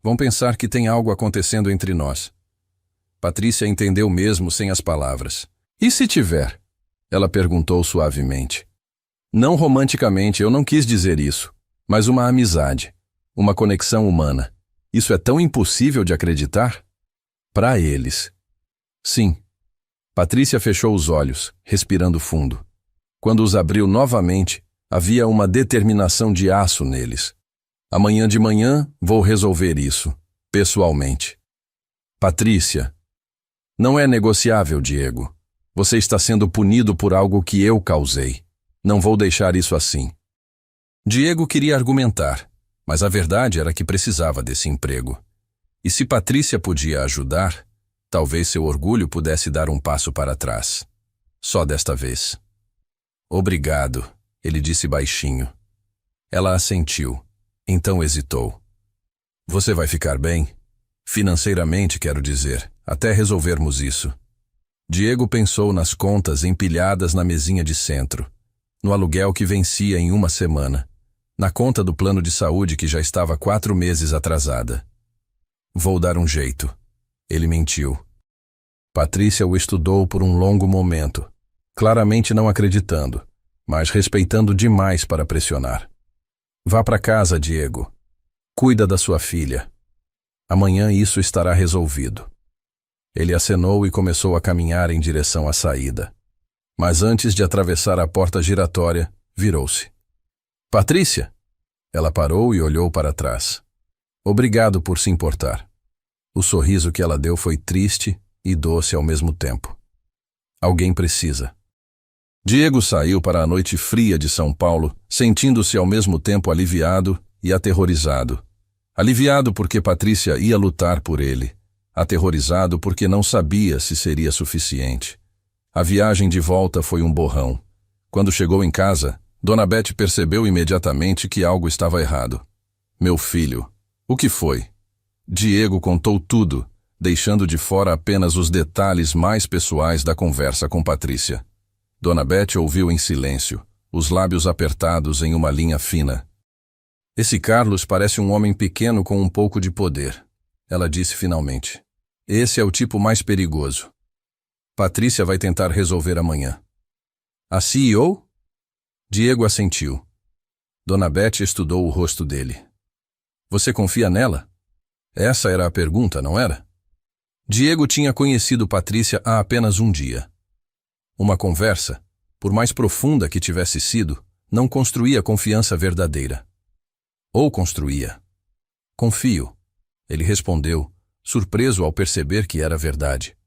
Vão pensar que tem algo acontecendo entre nós. Patrícia entendeu mesmo sem as palavras. E se tiver? Ela perguntou suavemente. Não romanticamente, eu não quis dizer isso, mas uma amizade, uma conexão humana. Isso é tão impossível de acreditar? Para eles. Sim. Patrícia fechou os olhos, respirando fundo. Quando os abriu novamente, havia uma determinação de aço neles. Amanhã de manhã vou resolver isso, pessoalmente. Patrícia. Não é negociável, Diego. Você está sendo punido por algo que eu causei. Não vou deixar isso assim. Diego queria argumentar, mas a verdade era que precisava desse emprego. E se Patrícia podia ajudar, talvez seu orgulho pudesse dar um passo para trás. Só desta vez. Obrigado, ele disse baixinho. Ela assentiu, então hesitou. Você vai ficar bem? Financeiramente, quero dizer, até resolvermos isso. Diego pensou nas contas empilhadas na mesinha de centro, no aluguel que vencia em 1 semana, na conta do plano de saúde que já estava 4 meses atrasada. Vou dar um jeito. Ele mentiu. Patrícia o estudou por um longo momento, claramente não acreditando, mas respeitando demais para pressionar. Vá para casa, Diego. Cuida da sua filha. Amanhã isso estará resolvido. Ele acenou e começou a caminhar em direção à saída. Mas antes de atravessar a porta giratória, virou-se. Patrícia! Ela parou e olhou para trás. Obrigado por se importar. O sorriso que ela deu foi triste e doce ao mesmo tempo. Alguém precisa. Diego saiu para a noite fria de São Paulo, sentindo-se ao mesmo tempo aliviado e aterrorizado. Aliviado porque Patrícia ia lutar por ele. Aterrorizado porque não sabia se seria suficiente. A viagem de volta foi um borrão. Quando chegou em casa, Dona Beth percebeu imediatamente que algo estava errado. Meu filho, o que foi? Diego contou tudo, deixando de fora apenas os detalhes mais pessoais da conversa com Patrícia. Dona Beth ouviu em silêncio, os lábios apertados em uma linha fina. Esse Carlos parece um homem pequeno com um pouco de poder, ela disse finalmente. Esse é o tipo mais perigoso. Patrícia vai tentar resolver amanhã. A CEO? Diego assentiu. Dona Beth estudou o rosto dele. Você confia nela? Essa era a pergunta, não era? Diego tinha conhecido Patrícia há apenas um dia. Uma conversa, por mais profunda que tivesse sido, não construía confiança verdadeira. Ou construía. Confio, ele respondeu, surpreso ao perceber que era verdade.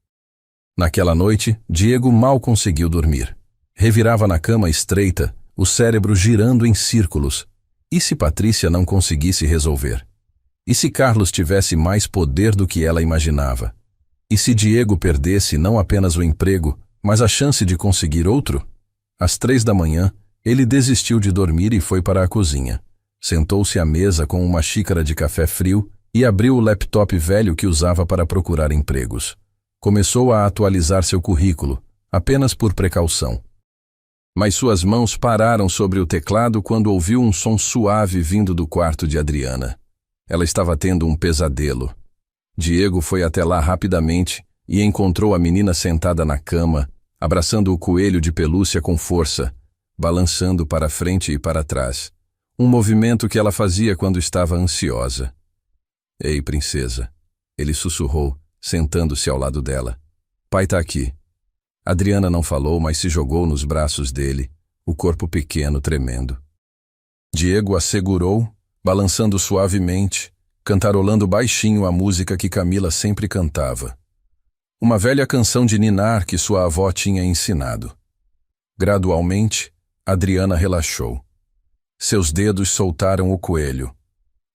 Naquela noite, Diego mal conseguiu dormir. Revirava na cama estreita, o cérebro girando em círculos. E se Patrícia não conseguisse resolver? E se Carlos tivesse mais poder do que ela imaginava? E se Diego perdesse não apenas o emprego, mas a chance de conseguir outro? Às 3 da manhã, ele desistiu de dormir e foi para a cozinha. Sentou-se à mesa com uma xícara de café frio e abriu o laptop velho que usava para procurar empregos. Começou a atualizar seu currículo, apenas por precaução. Mas suas mãos pararam sobre o teclado quando ouviu um som suave vindo do quarto de Adriana. Ela estava tendo um pesadelo. Diego foi até lá rapidamente e encontrou a menina sentada na cama, abraçando o coelho de pelúcia com força, balançando para frente e para trás. Um movimento que ela fazia quando estava ansiosa. Ei, princesa, ele sussurrou, sentando-se ao lado dela. Pai tá aqui. Adriana não falou, mas se jogou nos braços dele, o corpo pequeno tremendo. Diego a segurou, balançando suavemente, cantarolando baixinho a música que Camila sempre cantava. Uma velha canção de ninar que sua avó tinha ensinado. Gradualmente, Adriana relaxou. Seus dedos soltaram o coelho.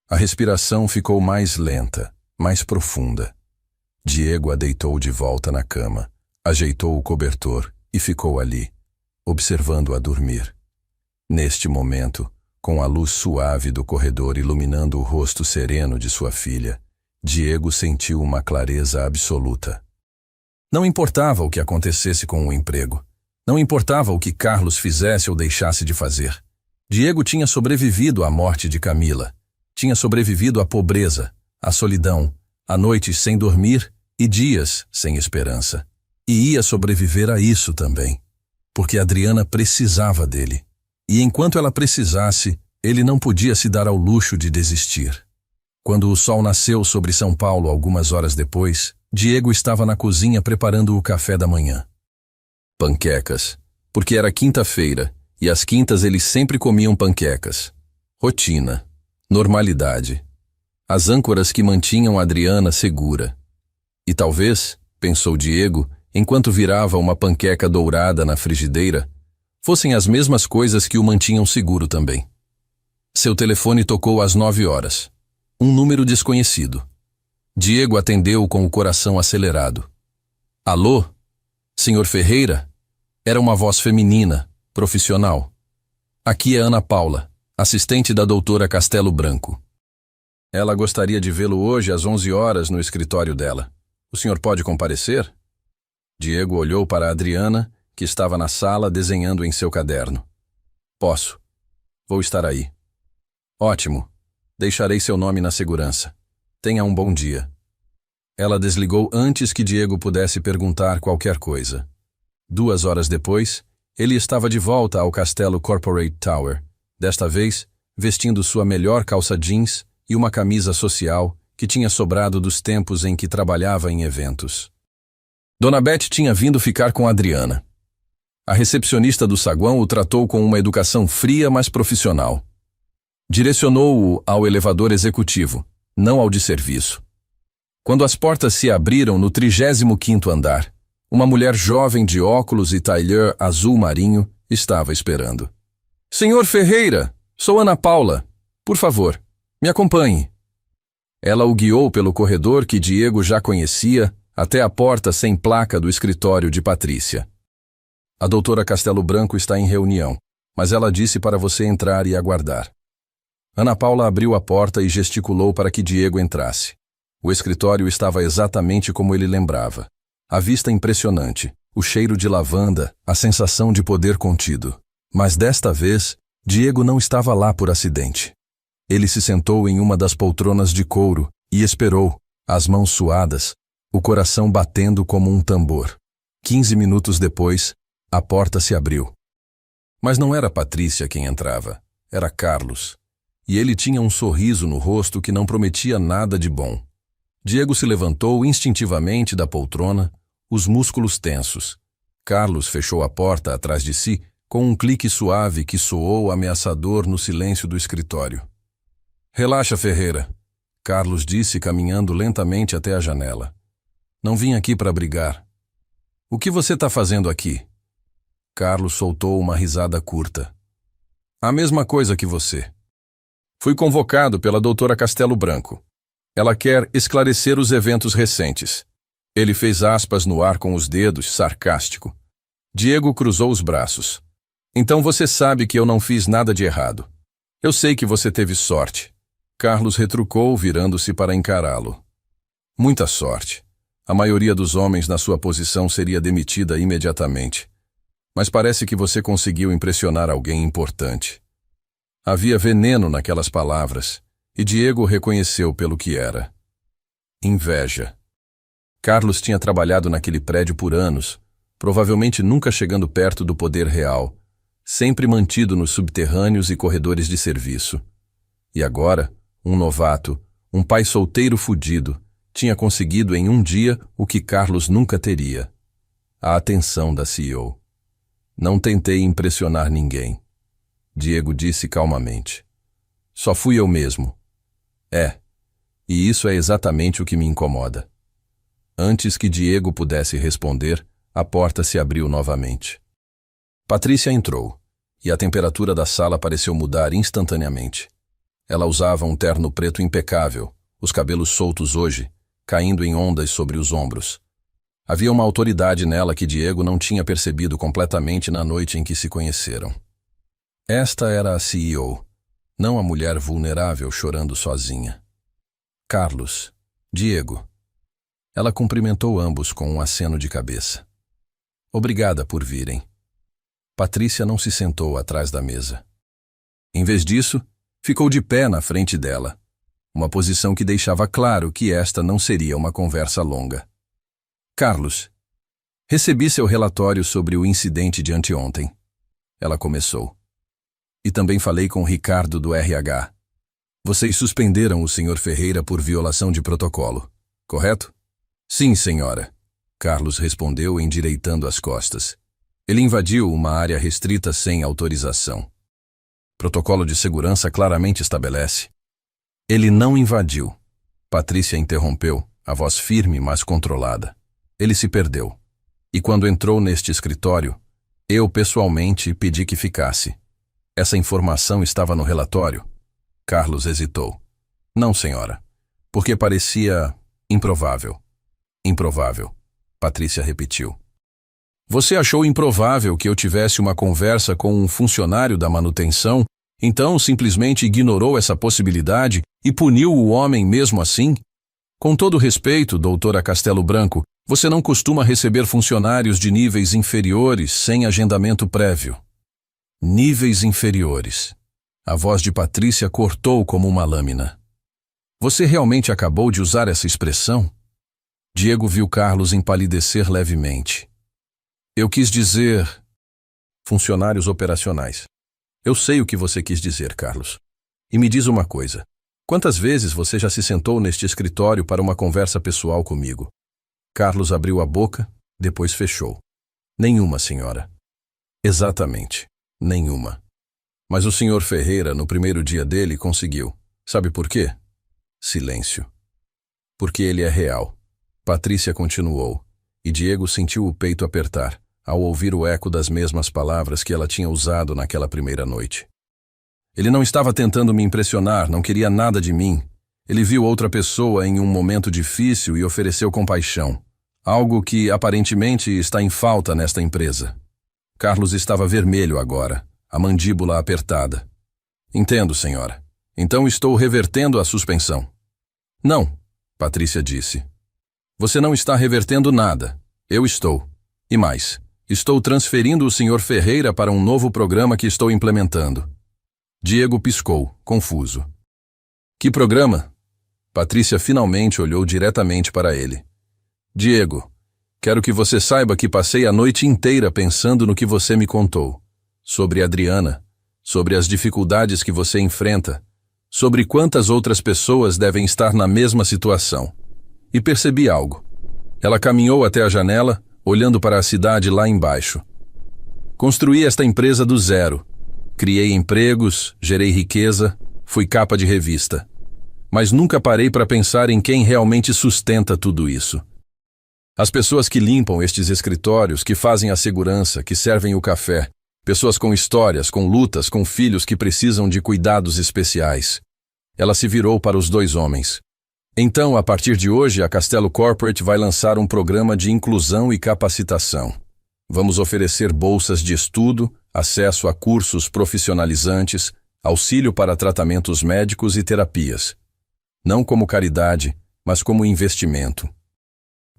A respiração ficou mais lenta, mais profunda. Diego a deitou de volta na cama, ajeitou o cobertor e ficou ali, observando-a dormir. Neste momento, com a luz suave do corredor iluminando o rosto sereno de sua filha, Diego sentiu uma clareza absoluta. Não importava o que acontecesse com o emprego. Não importava o que Carlos fizesse ou deixasse de fazer. Diego tinha sobrevivido à morte de Camila. Tinha sobrevivido à pobreza, à solidão, a noites sem dormir e dias sem esperança. E ia sobreviver a isso também, porque Adriana precisava dele. E enquanto ela precisasse, ele não podia se dar ao luxo de desistir. Quando o sol nasceu sobre São Paulo algumas horas depois, Diego estava na cozinha preparando o café da manhã. Panquecas, porque era quinta-feira, e às quintas eles sempre comiam panquecas. Rotina, normalidade. As âncoras que mantinham Adriana segura. E talvez, pensou Diego, enquanto virava uma panqueca dourada na frigideira, fossem as mesmas coisas que o mantinham seguro também. Seu telefone tocou às 9 horas. Um número desconhecido. Diego atendeu com o coração acelerado. Alô? Senhor Ferreira? Era uma voz feminina, profissional. Aqui é Ana Paula, assistente da doutora Castelo Branco. Ela gostaria de vê-lo hoje às 11 horas no escritório dela. O senhor pode comparecer? Diego olhou para Adriana, que estava na sala desenhando em seu caderno. Posso. Vou estar aí. Ótimo. Deixarei seu nome na segurança. Tenha um bom dia. Ela desligou antes que Diego pudesse perguntar qualquer coisa. 2 horas depois, ele estava de volta ao Castelo Corporate Tower, desta vez vestindo sua melhor calça jeans e uma camisa social que tinha sobrado dos tempos em que trabalhava em eventos. Dona Beth tinha vindo ficar com Adriana. A recepcionista do saguão o tratou com uma educação fria, mas profissional. Direcionou-o ao elevador executivo, não ao de serviço. Quando as portas se abriram no 35º andar, uma mulher jovem de óculos e tailleur azul marinho estava esperando. Senhor Ferreira, sou Ana Paula. Por favor, me acompanhe. Ela o guiou pelo corredor que Diego já conhecia até a porta sem placa do escritório de Patrícia. A doutora Castelo Branco está em reunião. mas ela disse para você entrar e aguardar. Ana Paula abriu a porta e gesticulou para que Diego entrasse. O escritório estava exatamente como ele lembrava. A vista impressionante, o cheiro de lavanda, a sensação de poder contido. Mas desta vez, Diego não estava lá por acidente. Ele se sentou em uma das poltronas de couro e esperou, as mãos suadas, o coração batendo como um tambor. 15 minutos depois, a porta se abriu. Mas não era Patrícia quem entrava, era Carlos. E ele tinha um sorriso no rosto que não prometia nada de bom. Diego se levantou instintivamente da poltrona, os músculos tensos. Carlos fechou a porta atrás de si com um clique suave que soou ameaçador no silêncio do escritório. Relaxa, Ferreira, Carlos disse caminhando lentamente até a janela. Não vim aqui para brigar. O que você está fazendo aqui? Carlos soltou uma risada curta. A mesma coisa que você. Fui convocado pela doutora Castelo Branco. Ela quer esclarecer os eventos recentes. Ele fez aspas no ar com os dedos, sarcástico. Diego cruzou os braços. Então você sabe que eu não fiz nada de errado. Eu sei que você teve sorte. Carlos retrucou, virando-se para encará-lo. Muita sorte. A maioria dos homens na sua posição seria demitida imediatamente. Mas parece que você conseguiu impressionar alguém importante. Havia veneno naquelas palavras, e Diego reconheceu pelo que era. Inveja. Carlos tinha trabalhado naquele prédio por anos, provavelmente nunca chegando perto do poder real, sempre mantido nos subterrâneos e corredores de serviço. E agora, um novato, um pai solteiro fudido, tinha conseguido em um dia o que Carlos nunca teria: a atenção da CEO. Não tentei impressionar ninguém, Diego disse calmamente. Só fui eu mesmo. E isso é exatamente o que me incomoda. Antes que Diego pudesse responder, a porta se abriu novamente. Patrícia entrou, e a temperatura da sala pareceu mudar instantaneamente. Ela usava um terno preto impecável, os cabelos soltos hoje, caindo em ondas sobre os ombros. Havia uma autoridade nela que Diego não tinha percebido completamente na noite em que se conheceram. Esta era a CEO, não a mulher vulnerável chorando sozinha. Carlos, Diego. Ela cumprimentou ambos com um aceno de cabeça. Obrigada por virem. Patrícia não se sentou atrás da mesa. Em vez disso, ficou de pé na frente dela, uma posição que deixava claro que esta não seria uma conversa longa. Carlos, recebi seu relatório sobre o incidente de anteontem. Ela começou. E também falei com Ricardo do RH. Vocês suspenderam o Sr. Ferreira por violação de protocolo, correto? Sim, senhora. Carlos respondeu endireitando as costas. Ele invadiu uma área restrita sem autorização. Protocolo de segurança claramente estabelece. Ele não invadiu. Patrícia interrompeu, a voz firme, mas controlada. Ele se perdeu. E quando entrou neste escritório, eu pessoalmente pedi que ficasse. Essa informação estava no relatório? Carlos hesitou. Não, senhora. Porque parecia improvável. Improvável. Patrícia repetiu. Você achou improvável que eu tivesse uma conversa com um funcionário da manutenção, então simplesmente ignorou essa possibilidade e puniu o homem mesmo assim? Com todo respeito, doutora Castelo Branco, você não costuma receber funcionários de níveis inferiores sem agendamento prévio. Níveis inferiores. A voz de Patrícia cortou como uma lâmina. Você realmente acabou de usar essa expressão? Diego viu Carlos empalidecer levemente. Eu quis dizer... funcionários operacionais. Eu sei o que você quis dizer, Carlos. E me diz uma coisa. Quantas vezes você já se sentou neste escritório para uma conversa pessoal comigo? Carlos abriu a boca, depois fechou. Nenhuma, senhora. Exatamente, nenhuma. Mas o Sr. Ferreira, no primeiro dia dele, conseguiu. Sabe por quê? Silêncio. Porque ele é real. Patrícia continuou, e Diego sentiu o peito apertar, ao ouvir o eco das mesmas palavras que ela tinha usado naquela primeira noite. Ele não estava tentando me impressionar, não queria nada de mim. Ele viu outra pessoa em um momento difícil e ofereceu compaixão. Algo que, aparentemente, está em falta nesta empresa. Carlos estava vermelho agora. a mandíbula apertada. Entendo, senhora. Então estou revertendo a suspensão. Não, Patrícia disse. Você não está revertendo nada. Eu estou. E mais, estou transferindo o Sr. Ferreira para um novo programa que estou implementando. Diego piscou, confuso. Que programa? Patrícia finalmente olhou diretamente para ele. Diego, quero que você saiba que passei a noite inteira pensando no que você me contou. Sobre Adriana, sobre as dificuldades que você enfrenta, sobre quantas outras pessoas devem estar na mesma situação. E percebi algo. Ela caminhou até a janela, olhando para a cidade lá embaixo. Construí esta empresa do zero. Criei empregos, gerei riqueza, fui capa de revista. Mas nunca parei para pensar em quem realmente sustenta tudo isso. As pessoas que limpam estes escritórios, que fazem a segurança, que servem o café, pessoas com histórias, com lutas, com filhos que precisam de cuidados especiais. Ela se virou para os dois homens. Então, a partir de hoje, a Castelo Corporate vai lançar um programa de inclusão e capacitação. Vamos oferecer bolsas de estudo, acesso a cursos profissionalizantes, auxílio para tratamentos médicos e terapias. Não como caridade, mas como investimento.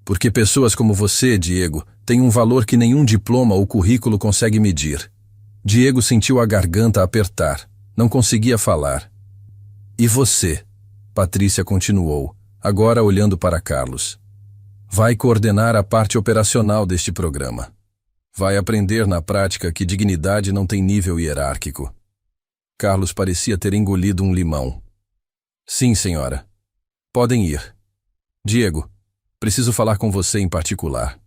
Porque pessoas como você, Diego, têm um valor que nenhum diploma ou currículo consegue medir. Diego sentiu a garganta apertar. Não conseguia falar. E você? Patrícia continuou, agora olhando para Carlos. Vai coordenar a parte operacional deste programa. Vai aprender na prática que dignidade não tem nível hierárquico. Carlos parecia ter engolido um limão. Sim, senhora. Podem ir. Diego, preciso falar com você em particular.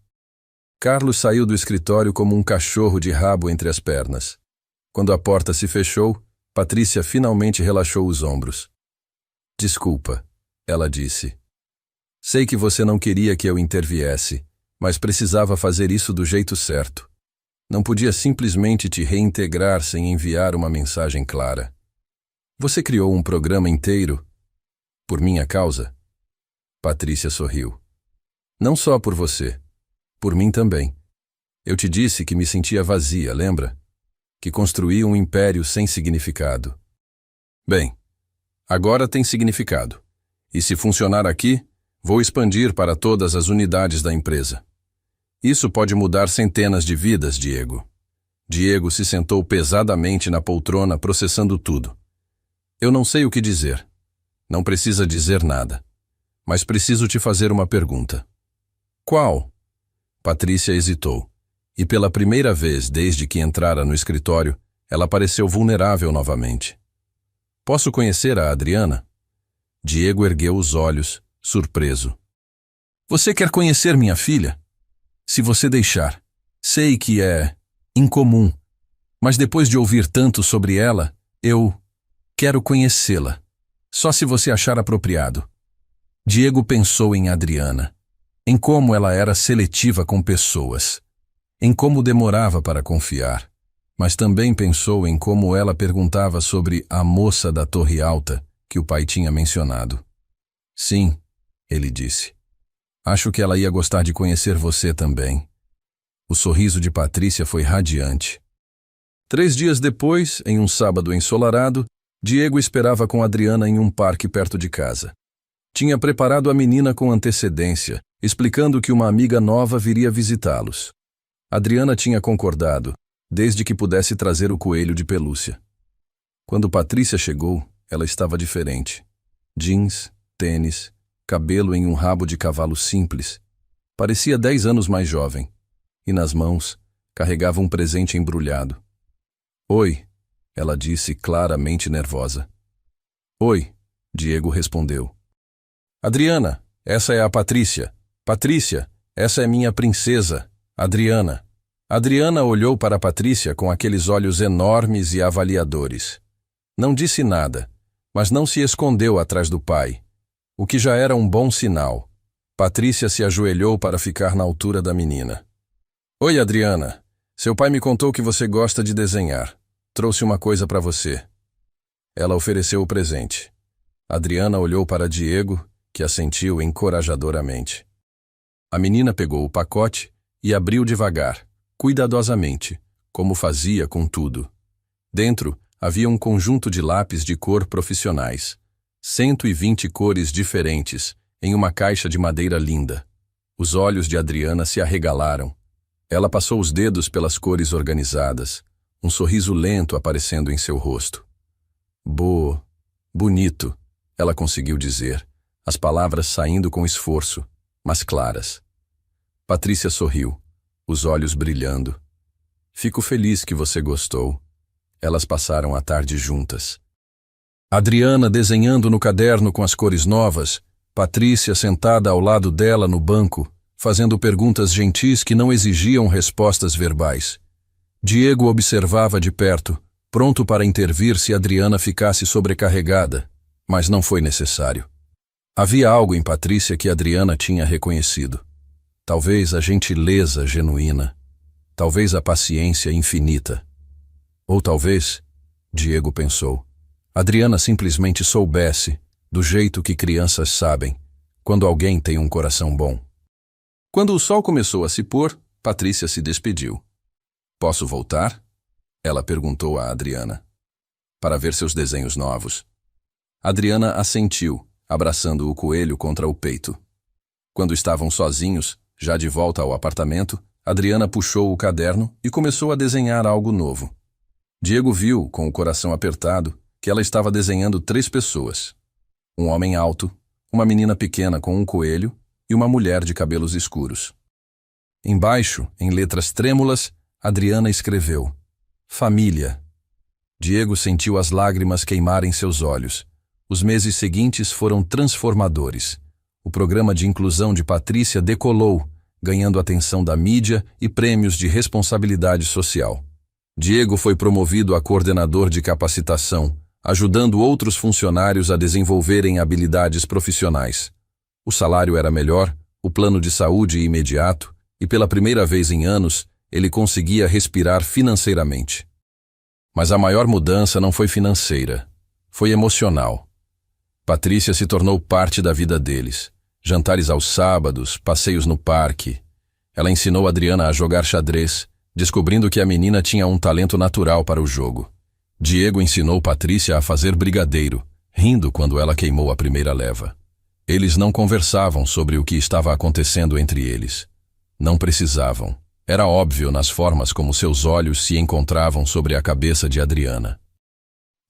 Carlos saiu do escritório como um cachorro de rabo entre as pernas. Quando a porta se fechou, Patrícia finalmente relaxou os ombros. Desculpa, ela disse. Sei que você não queria que eu interviesse, mas precisava fazer isso do jeito certo. Não podia simplesmente te reintegrar sem enviar uma mensagem clara. Você criou um programa inteiro por minha causa? Patrícia sorriu. Não só por você, por mim também. Eu te disse que me sentia vazia, lembra? Que construí um império sem significado. Bem, agora tem significado. E se funcionar aqui, vou expandir para todas as unidades da empresa. Isso pode mudar centenas de vidas, Diego. Diego se sentou pesadamente na poltrona, processando tudo. Eu não sei o que dizer. Não precisa dizer nada. Mas preciso te fazer uma pergunta. Qual? Patrícia hesitou. E pela primeira vez desde que entrara no escritório, ela pareceu vulnerável novamente. Posso conhecer a Adriana? Diego ergueu os olhos, surpreso. Você quer conhecer minha filha? Se você deixar. Sei que é incomum, mas depois de ouvir tanto sobre ela, eu quero conhecê-la. Só se você achar apropriado. Diego pensou em Adriana, em como ela era seletiva com pessoas, em como demorava para confiar, mas também pensou em como ela perguntava sobre a moça da Torre Alta que o pai tinha mencionado. Sim, ele disse. Acho que ela ia gostar de conhecer você também. O sorriso de Patrícia foi radiante. 3 dias depois, em um sábado ensolarado, Diego esperava com Adriana em um parque perto de casa. Tinha preparado a menina com antecedência, explicando que uma amiga nova viria visitá-los. Adriana tinha concordado, desde que pudesse trazer o coelho de pelúcia. Quando Patrícia chegou, ela estava diferente. Jeans, tênis, cabelo em um rabo de cavalo simples. Parecia 10 anos mais jovem. E nas mãos, carregava um presente embrulhado. Oi, ela disse claramente nervosa. Oi, Diego respondeu. Adriana, essa é a Patrícia. Patrícia, essa é minha princesa, Adriana. Adriana olhou para Patrícia com aqueles olhos enormes e avaliadores. Não disse nada, mas não se escondeu atrás do pai, o que já era um bom sinal. Patrícia se ajoelhou para ficar na altura da menina. Oi, Adriana. Seu pai me contou que você gosta de desenhar. Trouxe uma coisa para você. Ela ofereceu o presente. Adriana olhou para Diego, que assentiu encorajadoramente. A menina pegou o pacote e abriu devagar, cuidadosamente, como fazia com tudo. Dentro havia um conjunto de lápis de cor profissionais, 120 cores diferentes, em uma caixa de madeira linda. Os olhos de Adriana se arregalaram. Ela passou os dedos pelas cores organizadas, um sorriso lento aparecendo em seu rosto. Bonito, ela conseguiu dizer, as palavras saindo com esforço, mas claras. Patrícia sorriu, os olhos brilhando. Fico feliz que você gostou. Elas passaram a tarde juntas. Adriana desenhando no caderno com as cores novas, Patrícia sentada ao lado dela no banco, fazendo perguntas gentis que não exigiam respostas verbais. Diego observava de perto, pronto para intervir se Adriana ficasse sobrecarregada, mas não foi necessário. Havia algo em Patrícia que Adriana tinha reconhecido. Talvez a gentileza genuína, talvez a paciência infinita. Ou talvez, Diego pensou, Adriana simplesmente soubesse, do jeito que crianças sabem, quando alguém tem um coração bom. Quando o sol começou a se pôr, Patrícia se despediu. Posso voltar? Ela perguntou a Adriana. Para ver seus desenhos novos. Adriana assentiu, abraçando o coelho contra o peito. Quando estavam sozinhos, já de volta ao apartamento, Adriana puxou o caderno e começou a desenhar algo novo. Diego viu, com o coração apertado, que ela estava desenhando 3 pessoas. Um homem alto, uma menina pequena com um coelho e uma mulher de cabelos escuros. Embaixo, em letras trêmulas, Adriana escreveu: Família. Diego sentiu as lágrimas queimarem seus olhos. Os meses seguintes foram transformadores. O programa de inclusão de Patrícia decolou, ganhando atenção da mídia e prêmios de responsabilidade social. Diego foi promovido a coordenador de capacitação, ajudando outros funcionários a desenvolverem habilidades profissionais. O salário era melhor, o plano de saúde imediato, e pela primeira vez em anos, ele conseguia respirar financeiramente. Mas a maior mudança não foi financeira, foi emocional. Patrícia se tornou parte da vida deles. Jantares aos sábados, passeios no parque. Ela ensinou Adriana a jogar xadrez, descobrindo que a menina tinha um talento natural para o jogo. Diego ensinou Patrícia a fazer brigadeiro, rindo quando ela queimou a primeira leva. Eles não conversavam sobre o que estava acontecendo entre eles. Não precisavam. Era óbvio nas formas como seus olhos se encontravam sobre a cabeça de Adriana.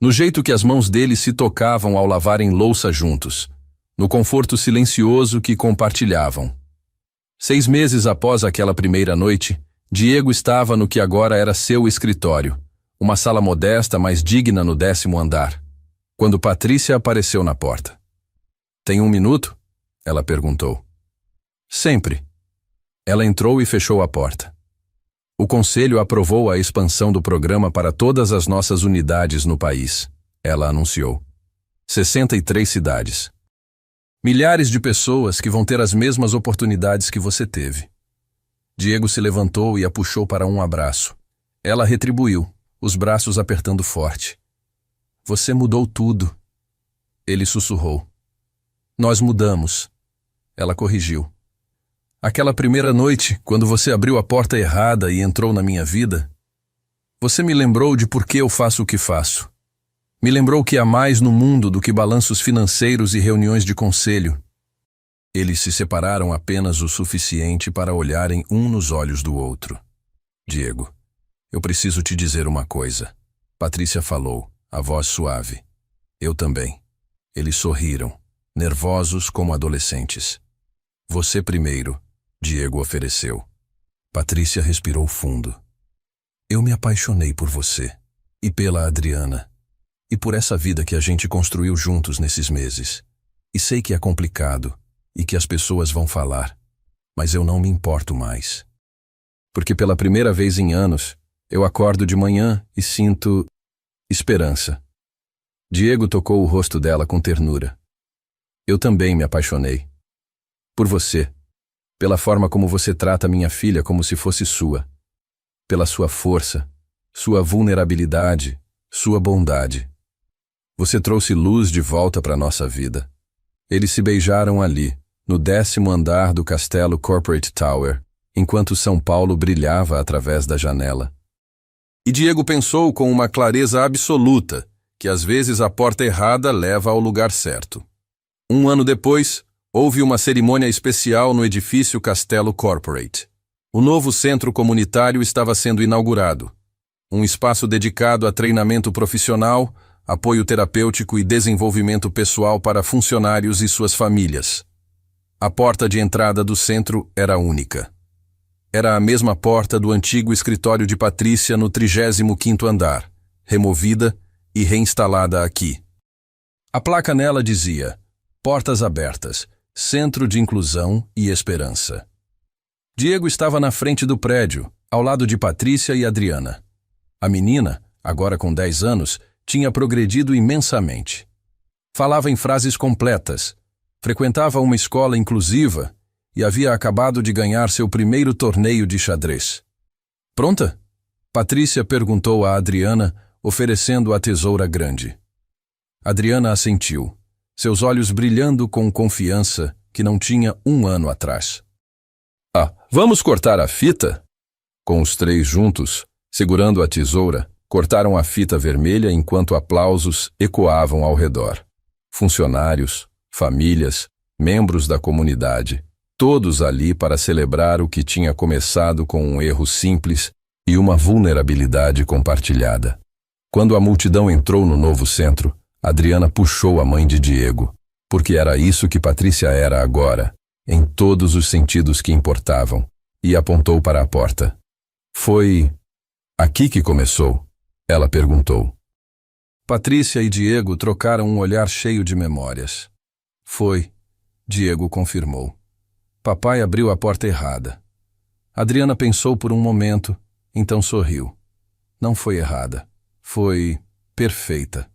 No jeito que as mãos deles se tocavam ao lavarem louça juntos. No conforto silencioso que compartilhavam. 6 meses após aquela primeira noite, Diego estava no que agora era seu escritório, uma sala modesta, mas digna no 10º andar, quando Patrícia apareceu na porta. Tem 1 minuto? Ela perguntou. Sempre. Ela entrou e fechou a porta. O conselho aprovou a expansão do programa para todas as nossas unidades no país, ela anunciou. 63 cidades. Milhares de pessoas que vão ter as mesmas oportunidades que você teve. Diego se levantou e a puxou para um abraço. Ela retribuiu, os braços apertando forte. Você mudou tudo. Ele sussurrou. Nós mudamos. Ela corrigiu. Aquela primeira noite, quando você abriu a porta errada e entrou na minha vida, você me lembrou de por que eu faço o que faço. Me lembrou que há mais no mundo do que balanços financeiros e reuniões de conselho. Eles se separaram apenas o suficiente para olharem um nos olhos do outro. Diego, eu preciso te dizer uma coisa. Patrícia falou, a voz suave. Eu também. Eles sorriram, nervosos como adolescentes. Você primeiro, Diego ofereceu. Patrícia respirou fundo. Eu me apaixonei por você, e pela Adriana, e por essa vida que a gente construiu juntos nesses meses. E sei que é complicado, e que as pessoas vão falar, mas eu não me importo mais. Porque pela primeira vez em anos, eu acordo de manhã e sinto esperança. Diego tocou o rosto dela com ternura. Eu também me apaixonei. Por você. Pela forma como você trata minha filha como se fosse sua. Pela sua força, sua vulnerabilidade, sua bondade. Você trouxe luz de volta para nossa vida. Eles se beijaram ali, no 10º andar do castelo Corporate Tower, enquanto São Paulo brilhava através da janela. E Diego pensou com uma clareza absoluta que às vezes a porta errada leva ao lugar certo. Um ano depois, houve uma cerimônia especial no edifício Castelo Corporate. O novo centro comunitário estava sendo inaugurado. Um espaço dedicado a treinamento profissional, apoio terapêutico e desenvolvimento pessoal para funcionários e suas famílias. A porta de entrada do centro era única. Era a mesma porta do antigo escritório de Patrícia no 35º andar, removida e reinstalada aqui. A placa nela dizia: Portas abertas, Centro de Inclusão e Esperança. Diego estava na frente do prédio, ao lado de Patrícia e Adriana. A menina, agora com 10 anos, tinha progredido imensamente. Falava em frases completas, frequentava uma escola inclusiva e havia acabado de ganhar seu primeiro torneio de xadrez. Pronta? Patrícia perguntou a Adriana, oferecendo a tesoura grande. Adriana assentiu, seus olhos brilhando com confiança que não tinha um ano atrás. Vamos cortar a fita? Com os três juntos, segurando a tesoura, cortaram a fita vermelha enquanto aplausos ecoavam ao redor. Funcionários, famílias, membros da comunidade, todos ali para celebrar o que tinha começado com um erro simples e uma vulnerabilidade compartilhada. Quando a multidão entrou no novo centro, Adriana puxou a mãe de Diego, porque era isso que Patrícia era agora, em todos os sentidos que importavam, e apontou para a porta. Foi aqui que começou? Ela perguntou. Patrícia e Diego trocaram um olhar cheio de memórias. Foi, Diego confirmou. Papai abriu a porta errada. Adriana pensou por um momento, então sorriu. Não foi errada, foi perfeita.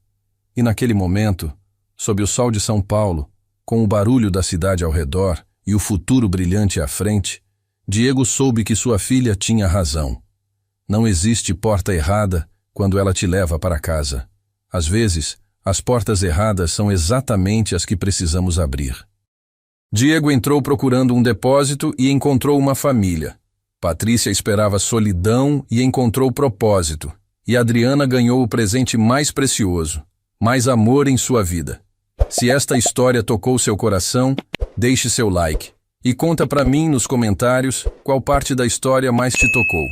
E naquele momento, sob o sol de São Paulo, com o barulho da cidade ao redor e o futuro brilhante à frente, Diego soube que sua filha tinha razão. Não existe porta errada quando ela te leva para casa. Às vezes, as portas erradas são exatamente as que precisamos abrir. Diego entrou procurando um depósito e encontrou uma família. Patrícia esperava solidão e encontrou propósito. E Adriana ganhou o presente mais precioso, mais amor em sua vida. Se esta história tocou seu coração, deixe seu like. E conta pra mim nos comentários qual parte da história mais te tocou.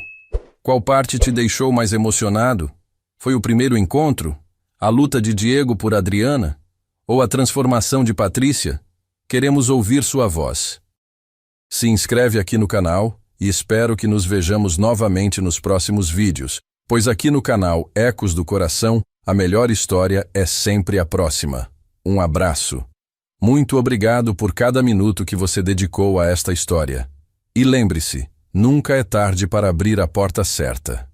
Qual parte te deixou mais emocionado? Foi o primeiro encontro? A luta de Diego por Adriana? Ou a transformação de Patrícia? Queremos ouvir sua voz. Se inscreve aqui no canal e espero que nos vejamos novamente nos próximos vídeos, pois aqui no canal Ecos do Coração, a melhor história é sempre a próxima. Um abraço. Muito obrigado por cada minuto que você dedicou a esta história. E lembre-se, nunca é tarde para abrir a porta certa.